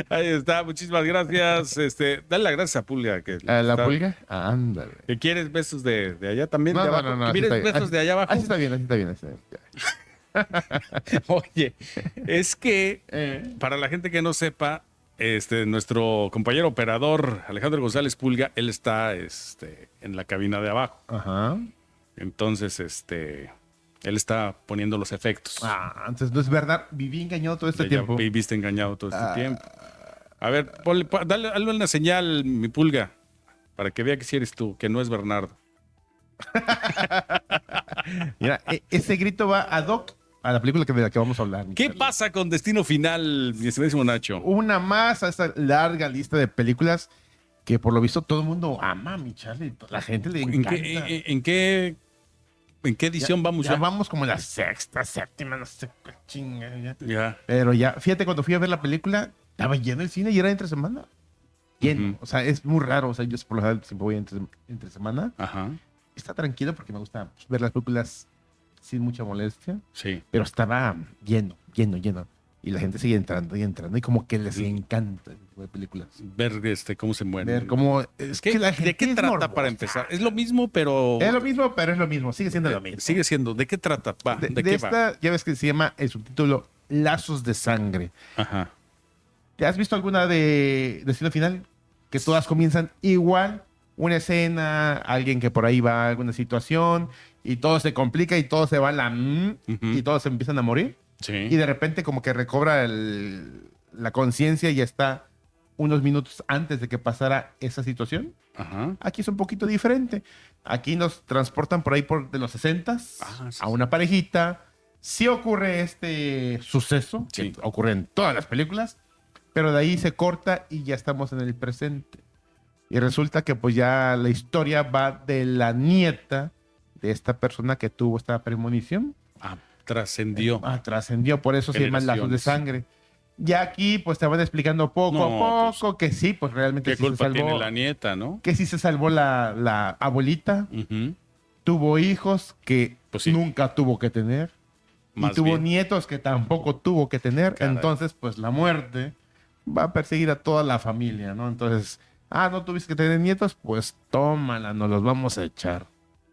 Ahí está, muchísimas gracias. Dale las gracias a Pulga. ¿A la pulga? Ándale. ¿Que quieres besos de allá también? No, de abajo? no. ¿Quieres besos así, de allá abajo? Así está bien, así está bien. Oye, es que para la gente que no sepa, nuestro compañero operador Alejandro González Pulga, él está en la cabina de abajo. Ajá. Entonces, él está poniendo los efectos. Ah, entonces no es verdad. Viví engañado todo este tiempo. Viviste engañado todo este tiempo. A ver, dale una señal, mi Pulga, para que vea que si eres tú, que no es Bernardo. Mira, ese grito va ad hoc a la película de la que vamos a hablar. ¿Qué pasa con Destino Final, mi estimadísimo Nacho? Una más a esta larga lista de películas que por lo visto todo el mundo ama, mi Charlie. La gente le encanta. ¿En qué edición vamos ya? Ya vamos como la sexta, séptima, no sé qué chinga. Ya. Pero ya, fíjate, cuando fui a ver la película, estaba lleno el cine y era entre semana. Lleno. O sea, es muy raro. O sea, yo por lo general siempre voy entre semana. Ajá. Está tranquilo porque me gusta ver las películas sin mucha molestia. Sí. Pero estaba lleno. Y la gente sigue entrando y como que les encanta el tipo de películas. Ver cómo se mueren. Ver cómo... Es que la gente ¿De qué trata morbosa. para empezar? Es lo mismo, pero... Es lo mismo, pero es lo mismo. Sigue siendo lo mismo. Sigue siendo. ¿De qué trata? ¿De qué esta, va? ya ves que se llama el subtítulo Lazos de Sangre. Ajá. ¿Te has visto alguna de Destino Final? Que todas comienzan igual. Una escena, alguien que por ahí va a alguna situación y todo se complica y todo se va a la... y todos se empiezan a morir. Sí. Y de repente como que recobra la conciencia y está unos minutos antes de que pasara esa situación. Ajá. Aquí es un poquito diferente. Aquí nos transportan por ahí de los 60s a una parejita. Sí ocurre este suceso, que ocurre en todas las películas, pero de ahí se corta y ya estamos en el presente. Y resulta que pues ya la historia va de la nieta de esta persona que tuvo esta premonición. Trascendió. Trascendió, por eso se llama Lazos de Sangre. Ya aquí pues te van explicando poco a poco que sí, pues realmente ¿Qué sí se culpa salvó. tiene la nieta, no? Que sí se salvó la abuelita. Tuvo hijos que nunca tuvo que tener. Más y tuvo bien. nietos que tampoco tuvo que tener. Caray. Entonces pues la muerte va a perseguir a toda la familia, ¿no? Entonces, no tuviste que tener nietos, pues tómala, nos los vamos a echar.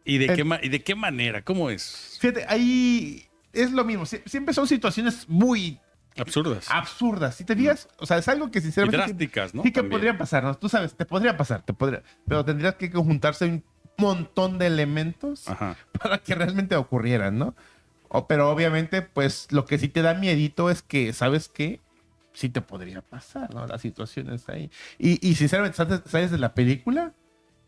¿Y de qué manera? ¿Cómo es? Fíjate, ahí es lo mismo. Siempre son situaciones muy absurdas. Si te fijas, o sea, es algo que sinceramente... Y drásticas, ¿no? Sí que También. podrían pasar, ¿no? Tú sabes, te podría pasar, pero tendrías que conjuntarse un montón de elementos para que realmente ocurrieran, ¿no? Pero obviamente, pues, lo que sí te da miedito es que, ¿sabes qué? Sí te podría pasar, ¿no? Las situaciones ahí. Y sinceramente, sales de la película...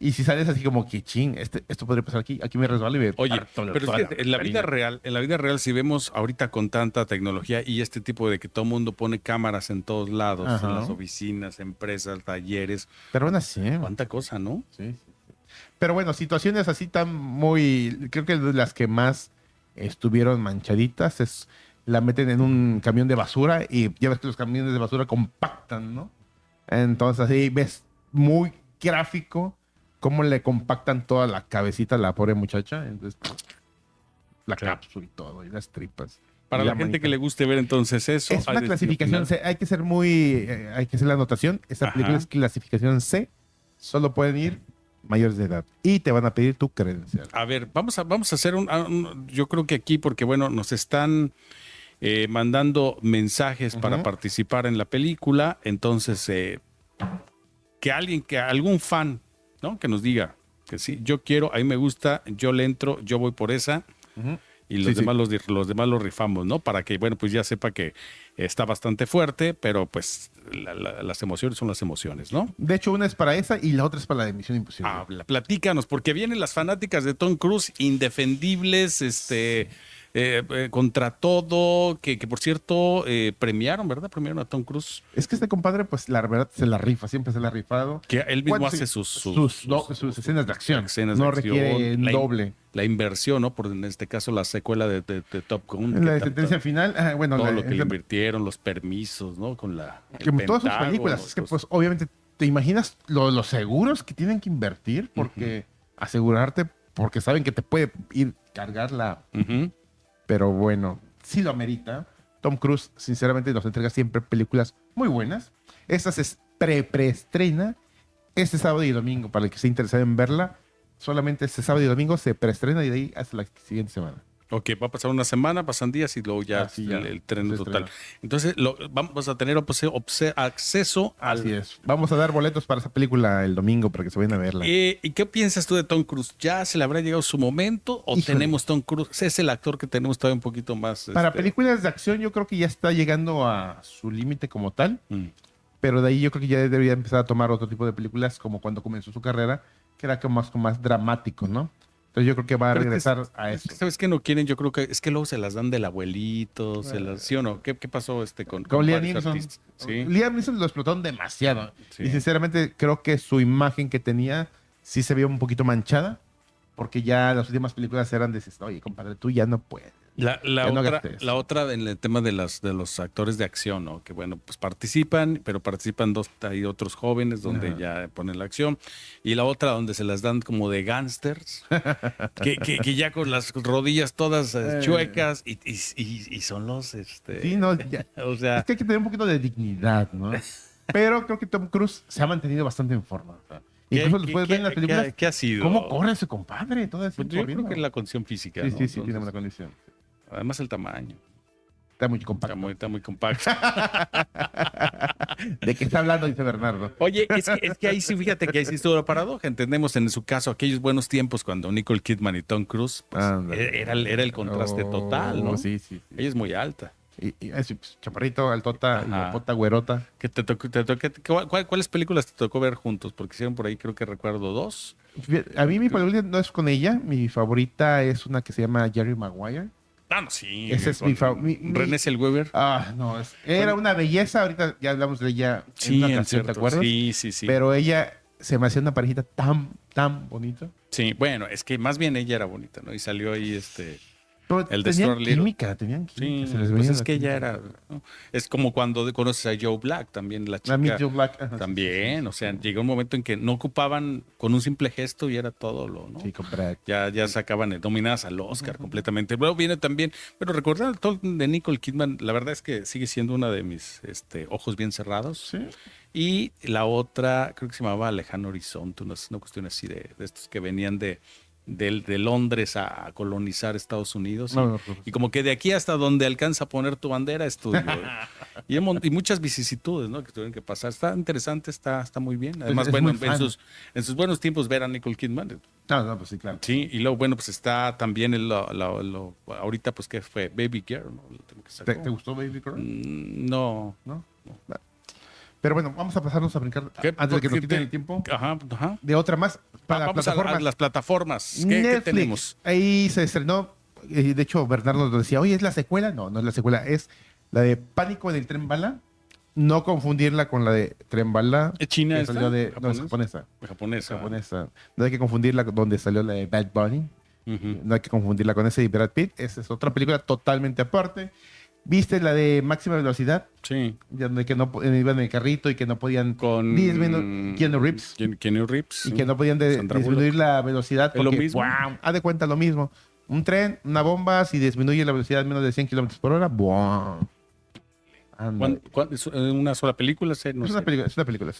Y si sales así como que ching, esto podría pasar aquí me resbalo y me... Oye, pero es que en la vida real, si vemos ahorita con tanta tecnología y este tipo de que todo el mundo pone cámaras en todos lados, en las oficinas, empresas, talleres. Pero aún así, cuánta cosa, ¿no? Sí. Pero bueno, situaciones así tan muy... Creo que las que más estuvieron manchaditas es... La meten en un camión de basura y ya ves que los camiones de basura compactan, ¿no? Entonces ahí ves muy gráfico cómo le compactan toda la cabecita a la pobre muchacha. Entonces, la cápsula y todo, y las tripas. Para la gente que le guste ver entonces eso. Es una clasificación C. Hay que ser hay que hacer la anotación. Esta película es clasificación C. Solo pueden ir mayores de edad. Y te van a pedir tu credencial. A ver, vamos a hacer yo creo que aquí, porque bueno, nos están mandando mensajes para participar en la película. Entonces, algún fan, ¿no? Que nos diga que sí, yo quiero, a mí me gusta, yo le entro, yo voy por esa, y los demás los rifamos, ¿no? Para que, bueno, pues ya sepa que está bastante fuerte, pero pues las emociones son las emociones, ¿no? De hecho, una es para esa y la otra es para la de Misión Imposible. Platícanos, porque vienen las fanáticas de Tom Cruise, indefendibles, contra todo, que por cierto premiaron, ¿verdad? Premiaron a Tom Cruise. Es que este compadre, pues la verdad se la rifa, siempre se la ha rifado. Que él mismo hace sus escenas de acción. No requiere doble. La inversión, ¿no? Por en este caso la secuela de Top Gun. La sentencia final, bueno. Todo lo que le invirtieron, los permisos, ¿no? Con todas sus películas. Es que pues obviamente te imaginas los seguros que tienen que invertir porque asegurarte, porque saben que te puede ir cargar la... Pero bueno, sí lo amerita. Tom Cruise, sinceramente, nos entrega siempre películas muy buenas. Esta se preestrena este sábado y domingo. Para el que esté interesado en verla, solamente este sábado y domingo se preestrena y de ahí hasta la siguiente semana. Ok, va a pasar una semana, pasan días y luego ya, el tren total. Entonces, vamos a tener acceso al... Así es. Vamos a dar boletos para esa película el domingo para que se vayan a verla. ¿Y qué piensas tú de Tom Cruise? ¿Ya se le habrá llegado su momento o tenemos Tom Cruise? ¿Es el actor que tenemos todavía un poquito más? Para películas de acción yo creo que ya está llegando a su límite como tal. Pero de ahí yo creo que ya debería empezar a tomar otro tipo de películas como cuando comenzó su carrera, que era como más dramático, ¿no? Entonces yo creo que va a regresar a eso. ¿Sabes qué no quieren? Yo creo que es que luego se las dan del abuelito, ¿sí o no? ¿Qué pasó con Liam Neeson? ¿Sí? Liam Neeson lo explotaron demasiado. Sí. Y sinceramente creo que su imagen que tenía sí se vio un poquito manchada, porque ya las últimas películas eran de, oye, compadre, tú ya no puedes. La otra en el tema de los actores de acción, ¿no? Que bueno, pues participan, pero participan hay otros jóvenes donde ya ponen la acción. Y la otra donde se las dan como de gángsters, que ya con las rodillas todas chuecas y son los... Sí, no, ya. O sea, es que hay que tener un poquito de dignidad, ¿no? Pero creo que Tom Cruise se ha mantenido bastante en forma. Incluso después ven las películas. ¿Qué ha sido? ¿Cómo corre ese compadre? Todo pues yo creo que es la condición física. Sí, ¿no? sí, tiene buena condición. Además el tamaño. Está muy compacto. Está muy compacto. ¿De qué está hablando? Dice Bernardo. Oye, es que ahí sí, fíjate que ahí sí estuvo la paradoja. Entendemos en su caso aquellos buenos tiempos cuando Nicole Kidman y Tom Cruise, pues, era el contraste total, ¿no? Sí. Ella es muy alta. Y pues, chaparrito, altota, guapota, güerota. ¿Cuáles películas te tocó ver juntos? Porque hicieron por ahí, creo que recuerdo 2. A mí mi favorita no es con ella. Mi favorita es una que se llama Jerry Maguire. Ah, no, sí. Ese es mi favorito. René Zellweger. No, era una belleza. Ahorita ya hablamos de ella en una ocasión, ¿te acuerdas? Sí. Pero ella se me hacía una parejita tan bonita. Sí, bueno, es que más bien ella era bonita, ¿no? Y salió ahí el de Stuart Little. Tenían química. Sí, se les pues es que ella era... ¿no? Es como cuando conoces a Joe Black, también la chica. Joe Black. También, o sea, llegó un momento en que no ocupaban con un simple gesto y era todo ¿no? Sí, correcto. Ya sacaban nominadas al Oscar completamente. Luego viene también, bueno, recordar el talk de Nicole Kidman, la verdad es que sigue siendo una de mis ojos bien cerrados. Sí. Y la otra, creo que se llamaba Lejano Horizonte, una cuestión así de estos que venían de de Londres a colonizar Estados Unidos. No, y como que de aquí hasta donde alcanza a poner tu bandera es tuyo. y muchas vicisitudes, ¿no? Que tuvieron que pasar. Está interesante, está muy bien. Además, Es bueno, muy en sus buenos tiempos ver a Nicole Kidman. No, pues sí, claro. Sí, y luego, bueno, pues está también ahorita, pues, ¿qué fue? Baby Girl, ¿no? ¿Te gustó Baby Girl? No. Pero bueno, vamos a pasarnos a brincar antes de que nos quiten el tiempo. Ajá. De otra más. Para Vamos a las plataformas. ¿Qué Netflix. tenemos? Ahí se estrenó. De hecho, Bernardo nos decía, oye, ¿es la secuela? No, no es la secuela. Es la de Pánico en el Tren Bala. No confundirla con la de Tren Bala. ¿Es china esta? No, es japonesa. Japonesa. No hay que confundirla con donde salió la de Bad Bunny. No hay que confundirla con esa y Brad Pitt. Esa es otra película totalmente aparte. ¿Viste la de Máxima Velocidad? Sí. Donde que no iban en el carrito y que no podían con Keanu Reeves. Keanu Reeves. Y que no podían disminuir la velocidad. ¿Es lo mismo? Haz de cuenta lo mismo. Un tren, una bomba, si disminuye la velocidad menos de 100 kilómetros por hora, ¡buah! ¿Es una sola película? No es, sé. es una película.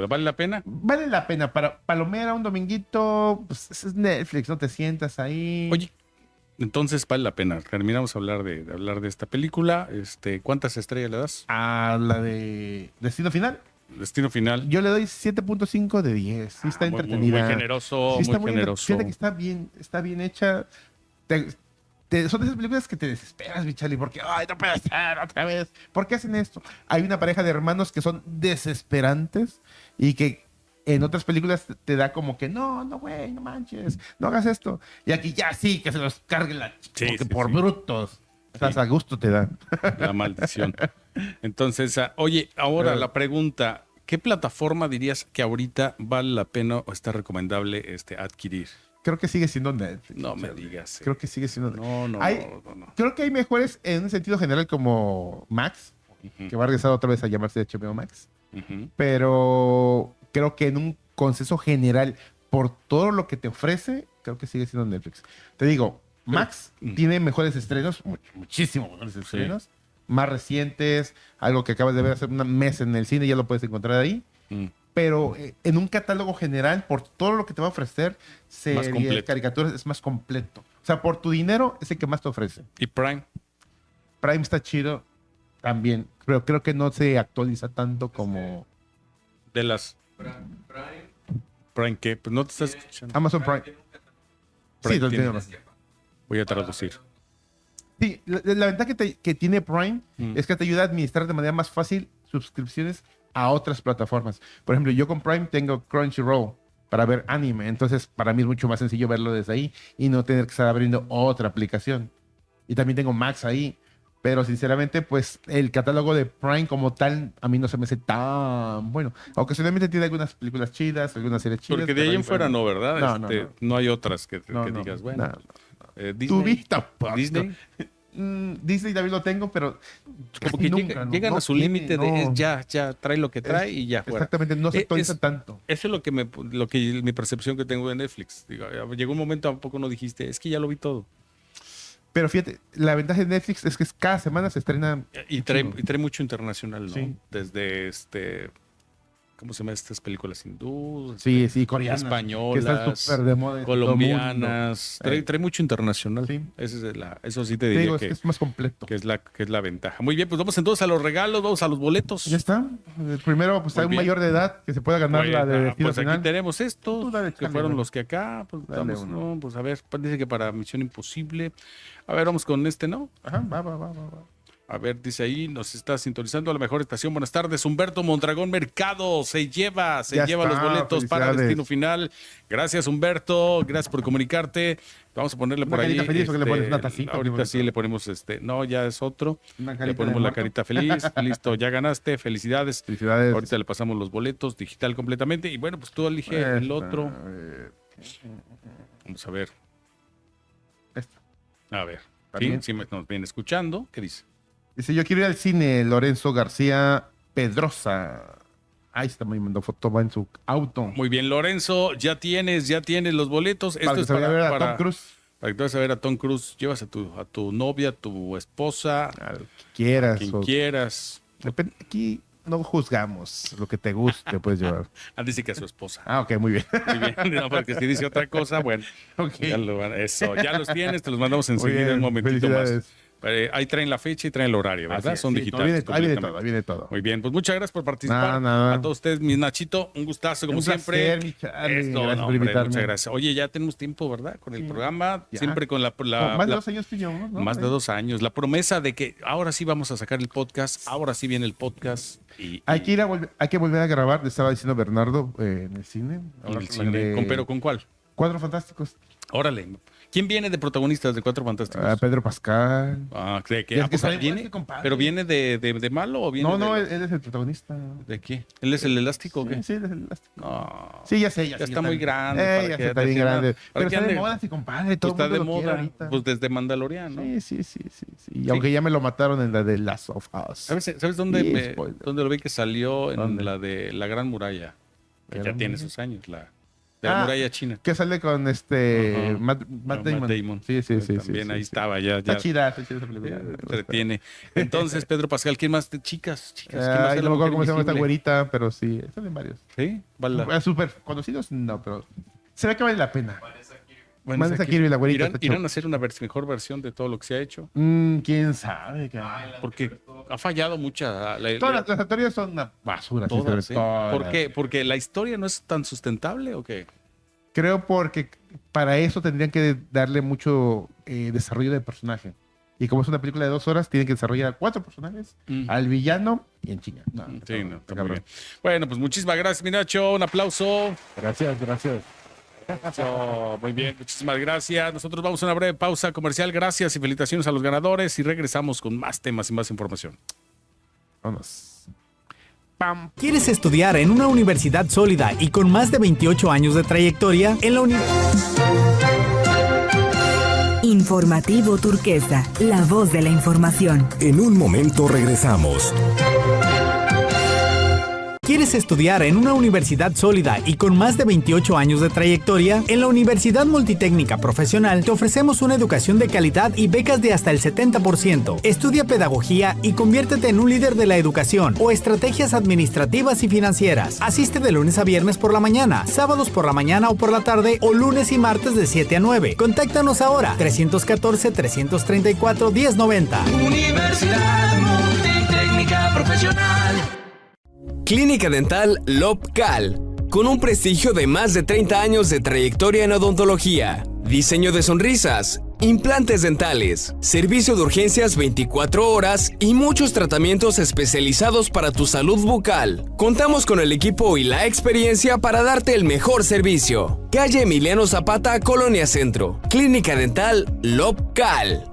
¿Vale la pena? Vale la pena. Para palomera, un dominguito, pues es Netflix, no te sientas ahí. Oye, entonces vale la pena. Terminamos de hablar de esta película. ¿Cuántas estrellas le das? A la de Destino Final. Destino Final. Yo le doy 7.5 de 10. Sí está entretenida. Muy generoso, sí muy generoso. Fíjate que está bien hecha. Son de esas películas que te desesperas, mi Charlie, porque, ay, no puede ser otra vez. ¿Por qué hacen esto? Hay una pareja de hermanos que son desesperantes y que en otras películas te da como que, no, güey, no manches, no hagas esto. Y aquí ya sí, que se los carguen por brutos. O sea, a gusto te da. La maldición. Entonces, oye, ahora la pregunta, ¿qué plataforma dirías que ahorita vale la pena o está recomendable adquirir? Creo que sigue siendo Netflix. No me digas. Creo que sigue siendo Netflix. No. Creo que hay mejores en un sentido general como Max, que va a regresar otra vez a llamarse HBO Max. Pero creo que en un consenso general, por todo lo que te ofrece, creo que sigue siendo Netflix. Te digo, Max tiene mejores estrenos, muchísimo mejores estrenos, más recientes, algo que acabas de ver hace un mes en el cine, ya lo puedes encontrar ahí. Pero en un catálogo general, por todo lo que te va a ofrecer, series, caricaturas, es más completo. O sea, por tu dinero es el que más te ofrece. ¿Y Prime? Prime está chido también. Pero creo que no se actualiza tanto como... De las... ¿Prime qué? Pues no te estás escuchando. Amazon Prime. Sí, lo entiendo. Voy a traducir. Sí, la ventaja que tiene Prime es que te ayuda a administrar de manera más fácil suscripciones a otras plataformas. Por ejemplo, yo con Prime tengo Crunchyroll para ver anime, entonces para mí es mucho más sencillo verlo desde ahí y no tener que estar abriendo otra aplicación. Y también tengo Max ahí, pero sinceramente pues el catálogo de Prime como tal a mí no se me hace tan bueno. Ocasionalmente tiene algunas películas chidas, algunas series chidas. Porque de ahí en fuera no, ¿verdad? No, no hay otras que digas, bueno. Disney. ¿Tu vista? Disney. Disney también lo tengo, pero como que llegan a su límite de ya trae lo que trae y ya fuera. Exactamente, no se actualiza tanto. Eso es lo que mi percepción que tengo de Netflix. Digo, llegó un momento, ¿a poco no dijiste? Es que ya lo vi todo. Pero fíjate, la ventaja de Netflix es que cada semana se estrena. Y trae mucho internacional, ¿no? Sí. Desde ¿cómo se llaman estas películas hindúes? Sí, coreanas. Españolas, que están súper de moda colombianas. Trae mucho internacional. Sí. Eso sí te diría digo, que es más completo. Que es la ventaja. Muy bien, pues vamos entonces a los regalos, vamos a los boletos. Ya está. Primero, pues hay un mayor de edad que se pueda ganar la de Destino Final. Aquí tenemos estos, que fueron los que acá. Pues, vamos, a ver, dice que para Misión Imposible. A ver, vamos con ¿no? Ajá, va. A ver, dice ahí, nos está sintonizando a la mejor estación. Buenas tardes, Humberto Mondragón Mercado. Se lleva los boletos para Destino Final. Gracias, Humberto. Gracias por comunicarte. Vamos a ponerle por ahí. Feliz, le pones una tacita, ahorita sí le ponemos no, ya es otro. Le ponemos la carita feliz. Listo, ya ganaste. Felicidades. Ahorita le pasamos los boletos digital completamente. Y bueno, pues tú elige el otro. Vamos a ver. A ver. Sí, nos viene escuchando. ¿Qué dice? Dice, yo quiero ir al cine, Lorenzo García Pedrosa. Ahí está, me mandó foto, va en su auto. Muy bien, Lorenzo, ya tienes los boletos. Esto es para ver a Tom Cruise. Para que te vayas a ver a Tom Cruise, llevas a tu novia, a tu esposa. A quien quieras. Quieras. Depende, aquí no juzgamos. Lo que te guste puedes llevar. Dice que a su esposa. Ok, muy bien. Muy bien. No, porque si dice otra cosa, bueno. Okay. Ya los tienes, te los mandamos enseguida en un momentito más. Ahí traen la fecha y traen el horario, ¿verdad? Son digitales. Ahí viene todo. Muy bien, pues muchas gracias por participar. Nada. A todos ustedes, mi Nachito, un gustazo como siempre. Placer, mi Charlie. Gracias por invitarme. Muchas gracias. Oye, ya tenemos tiempo, ¿verdad? Con el programa, siempre con la más de 2 años pillamos, ¿no? Más de 2 años. La promesa de que ahora sí vamos a sacar el podcast, ahora sí viene el podcast. Hay que volver a grabar, le estaba diciendo Bernardo en el cine. En el cine. ¿Pero con cuál? Cuatro Fantásticos. Órale. ¿Quién viene de protagonistas de Cuatro Fantásticos? Pedro Pascal. ¿Viene? ¿Pero viene de malo o viene No, él es el protagonista. ¿De qué? ¿Él es el elástico o qué? Sí, él es el elástico. No. Sí, ya sé. Ya está muy grande. Ya está bien grande. Pero está de moda, sí, compadre. Todo está de moda ahorita. Pues desde Mandalorian, ¿no? Sí. Y aunque ya me lo mataron en la de Last of Us. ¿Sabes dónde lo vi que salió? En la de La Gran Muralla. Que ya tiene sus años, de la muralla china. Que sale con Matt Damon. Sí. También ahí estaba, ya. Está chida esa película. Entretiene. Entonces, Pedro Pascal, ¿quién más? Chicas. No me acuerdo cómo se llama esta güerita, pero sí, salen varios. ¿Sí? Súper conocidos, no, pero se ve que vale la pena. Vanessa Kirby, la güerita. ¿Irán a hacer una mejor versión de todo lo que se ha hecho? ¿Quién sabe? Porque ha fallado mucha. Todas las teorías son una basura. Todas, ¿sí? ¿Por qué? ¿Porque la historia no es tan sustentable o qué? Creo porque para eso tendrían que darle mucho desarrollo de personaje. Y como es una película de 2 horas, tienen que desarrollar a 4 personajes, al villano y en China. Está muy bien. Bueno, pues muchísimas gracias, mi Nacho. Un aplauso. Gracias. Muy bien, muchísimas gracias. Nosotros vamos a una breve pausa comercial. Gracias y felicitaciones a los ganadores y regresamos con más temas y más información. Vámonos. ¿Quieres estudiar en una universidad sólida y con más de 28 años de trayectoria? En la Informativo Turquesa, la voz de la información. En un momento regresamos. ¿Quieres estudiar en una universidad sólida y con más de 28 años de trayectoria? En la Universidad Multitécnica Profesional te ofrecemos una educación de calidad y becas de hasta el 70%. Estudia pedagogía y conviértete en un líder de la educación o estrategias administrativas y financieras. Asiste de lunes a viernes por la mañana, sábados por la mañana o por la tarde o lunes y martes de 7 a 9. Contáctanos ahora, 314-334-1090. Universidad Multitécnica Profesional. Clínica Dental LobCal, con un prestigio de más de 30 años de trayectoria en odontología, diseño de sonrisas, implantes dentales, servicio de urgencias 24 horas y muchos tratamientos especializados para tu salud bucal. Contamos con el equipo y la experiencia para darte el mejor servicio. Calle Emiliano Zapata, Colonia Centro. Clínica Dental LobCal.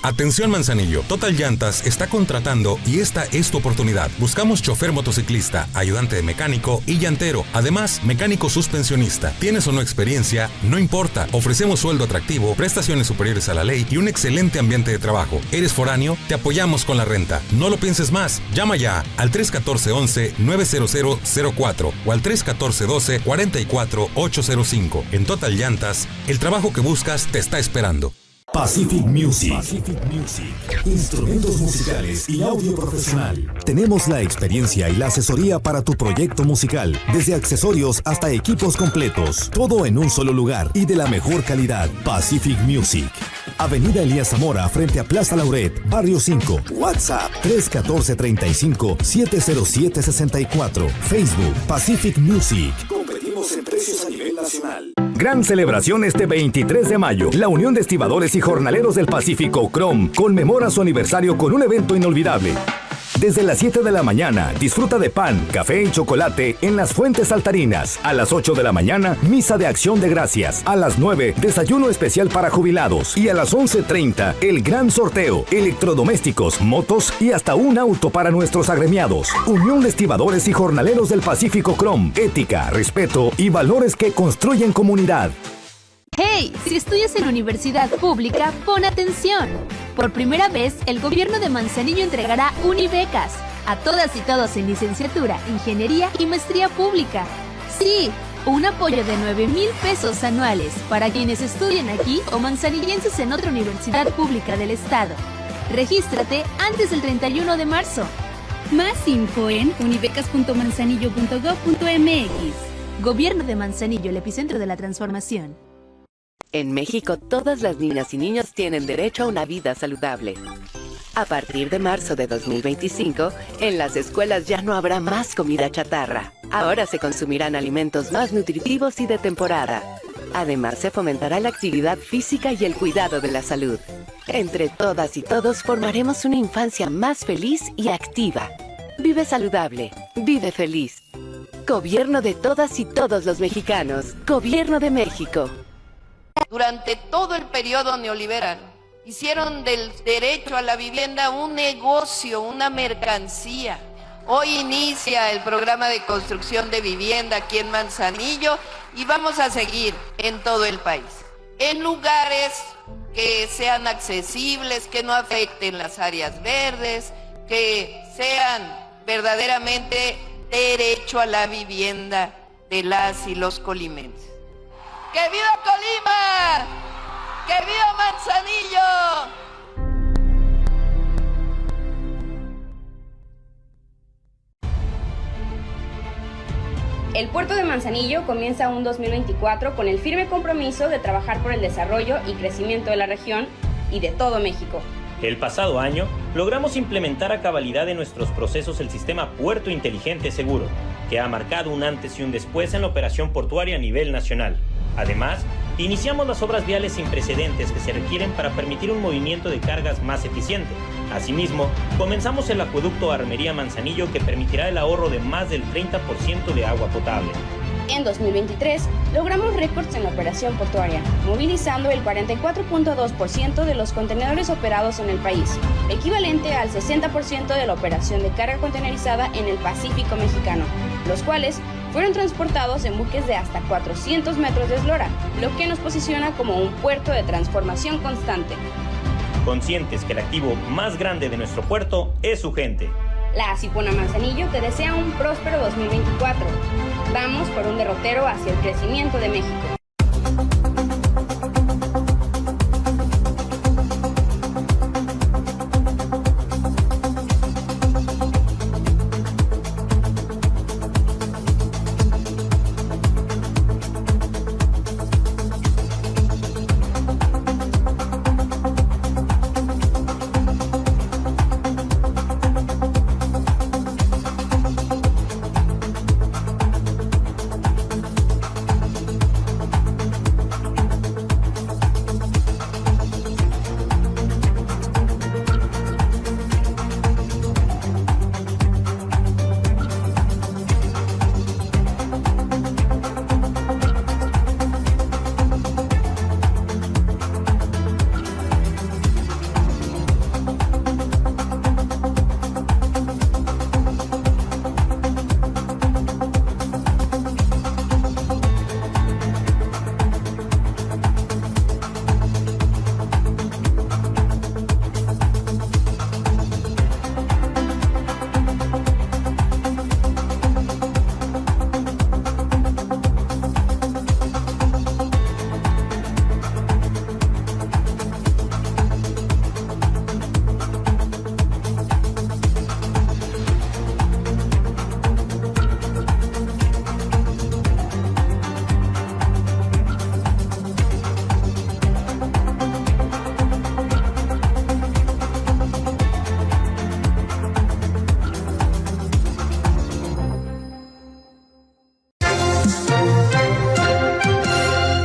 Atención Manzanillo, Total Llantas está contratando y esta es tu oportunidad. Buscamos chofer motociclista, ayudante de mecánico y llantero. Además, mecánico suspensionista. ¿Tienes o no experiencia? No importa. Ofrecemos sueldo atractivo, prestaciones superiores a la ley y un excelente ambiente de trabajo. ¿Eres foráneo? Te apoyamos con la renta. No lo pienses más. Llama ya al 314-11-90004 o al 314-12-44-805. En Total Llantas, el trabajo que buscas te está esperando. Pacific Music. Instrumentos musicales y audio profesional. Tenemos la experiencia y la asesoría para tu proyecto musical, desde accesorios hasta equipos completos. Todo en un solo lugar y de la mejor calidad. Pacific Music. Avenida Elías Zamora, frente a Plaza Lauret, Barrio 5. WhatsApp 314-35-707-64. Facebook Pacific Music. Competimos en precios a nivel nacional. Gran celebración este 23 de mayo. La Unión de Estibadores y Jornaleros del Pacífico, CROM, conmemora su aniversario con un evento inolvidable. Desde las 7 de la mañana, disfruta de pan, café y chocolate en las Fuentes Saltarinas. A las 8 de la mañana, misa de acción de gracias. A las 9, desayuno especial para jubilados. Y a las 11:30, el gran sorteo, electrodomésticos, motos y hasta un auto para nuestros agremiados. Unión de Estibadores y Jornaleros del Pacífico, CROM. Ética, respeto y valores que construyen comunidad. ¡Hey! Si estudias en universidad pública, pon atención. Por primera vez, el gobierno de Manzanillo entregará unibecas a todas y todos en licenciatura, ingeniería y maestría pública. Sí, un apoyo de 9,000 pesos anuales para quienes estudian aquí o manzanillenses en otra universidad pública del estado. Regístrate antes del 31 de marzo. Más info en unibecas.manzanillo.gov.mx. Gobierno de Manzanillo, el epicentro de la transformación. En México, todas las niñas y niños tienen derecho a una vida saludable. A partir de marzo de 2025, en las escuelas ya no habrá más comida chatarra. Ahora se consumirán alimentos más nutritivos y de temporada. Además, se fomentará la actividad física y el cuidado de la salud. Entre todas y todos formaremos una infancia más feliz y activa. Vive saludable, vive feliz. Gobierno de todas y todos los mexicanos. Gobierno de México. Durante todo el periodo neoliberal, hicieron del derecho a la vivienda un negocio, una mercancía. Hoy inicia el programa de construcción de vivienda aquí en Manzanillo y vamos a seguir en todo el país. En lugares que sean accesibles, que no afecten las áreas verdes, que sean verdaderamente derecho a la vivienda de las y los colimenses. ¡Que viva Colima! ¡Que viva Manzanillo! El puerto de Manzanillo comienza un 2024 con el firme compromiso de trabajar por el desarrollo y crecimiento de la región y de todo México. El pasado año, logramos implementar a cabalidad en nuestros procesos el sistema Puerto Inteligente Seguro, que ha marcado un antes y un después en la operación portuaria a nivel nacional. Además, iniciamos las obras viales sin precedentes que se requieren para permitir un movimiento de cargas más eficiente. Asimismo, comenzamos el acueducto Armería-Manzanillo que permitirá el ahorro de más del 30% de agua potable. En 2023, logramos récords en la operación portuaria, movilizando el 44.2% de los contenedores operados en el país, equivalente al 60% de la operación de carga contenerizada en el Pacífico mexicano, los cuales fueron transportados en buques de hasta 400 metros de eslora, lo que nos posiciona como un puerto de transformación constante. Conscientes que el activo más grande de nuestro puerto es su gente. La Cipona Manzanillo te desea un próspero 2024. Vamos por un derrotero hacia el crecimiento de México.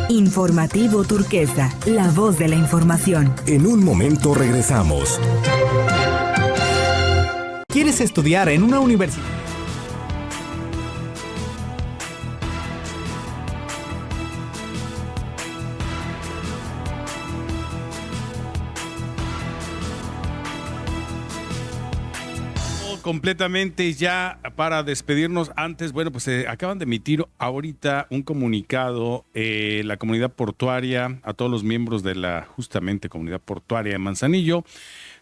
Informativo Turquesa, la voz de la información. En un momento regresamos. ¿Quieres estudiar en una universidad? Completamente ya para despedirnos antes, bueno, pues acaban de emitir ahorita un comunicado la comunidad portuaria a todos los miembros de la justamente comunidad portuaria de Manzanillo.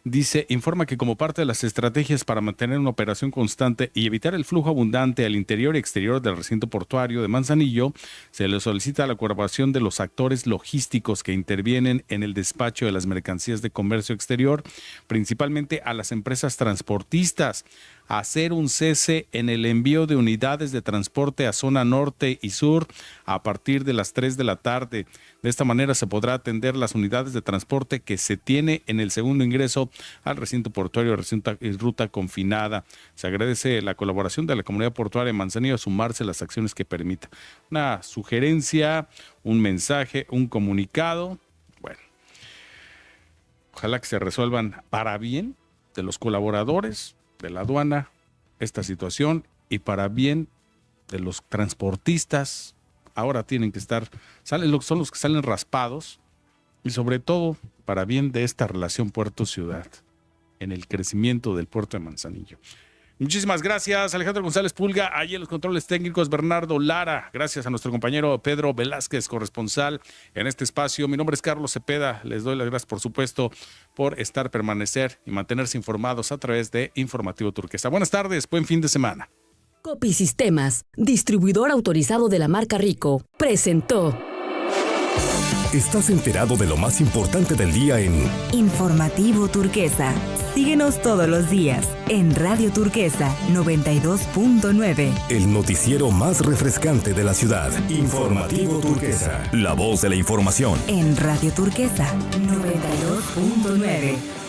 Dice, informa que como parte de las estrategias para mantener una operación constante y evitar el flujo abundante al interior y exterior del recinto portuario de Manzanillo, se le solicita la colaboración de los actores logísticos que intervienen en el despacho de las mercancías de comercio exterior, principalmente a las empresas transportistas, hacer un cese en el envío de unidades de transporte a zona norte y sur a partir de las 3 de la tarde. De esta manera se podrá atender las unidades de transporte que se tiene en el segundo ingreso al recinto portuario ruta confinada. Se agradece la colaboración de la comunidad portuaria de Manzanillo a sumarse a las acciones que permita. Una sugerencia, un mensaje, un comunicado. Bueno, ojalá que se resuelvan para bien de los colaboradores de la aduana esta situación y para bien de los transportistas. Ahora tienen que estar, son los que salen raspados y sobre todo para bien de esta relación puerto-ciudad en el crecimiento del puerto de Manzanillo. Muchísimas gracias, Alejandro González Pulga. Allí en los controles técnicos, Bernardo Lara. Gracias a nuestro compañero Pedro Velázquez, corresponsal en este espacio. Mi nombre es Carlos Cepeda. Les doy las gracias, por supuesto, por permanecer y mantenerse informados a través de Informativo Turquesa. Buenas tardes, buen fin de semana. Copi Sistemas, distribuidor autorizado de la marca Rico, presentó. Estás enterado de lo más importante del día en Informativo Turquesa. Síguenos todos los días en Radio Turquesa 92.9. el noticiero más refrescante de la ciudad. Informativo Turquesa, la voz de la información. En Radio Turquesa 92.9.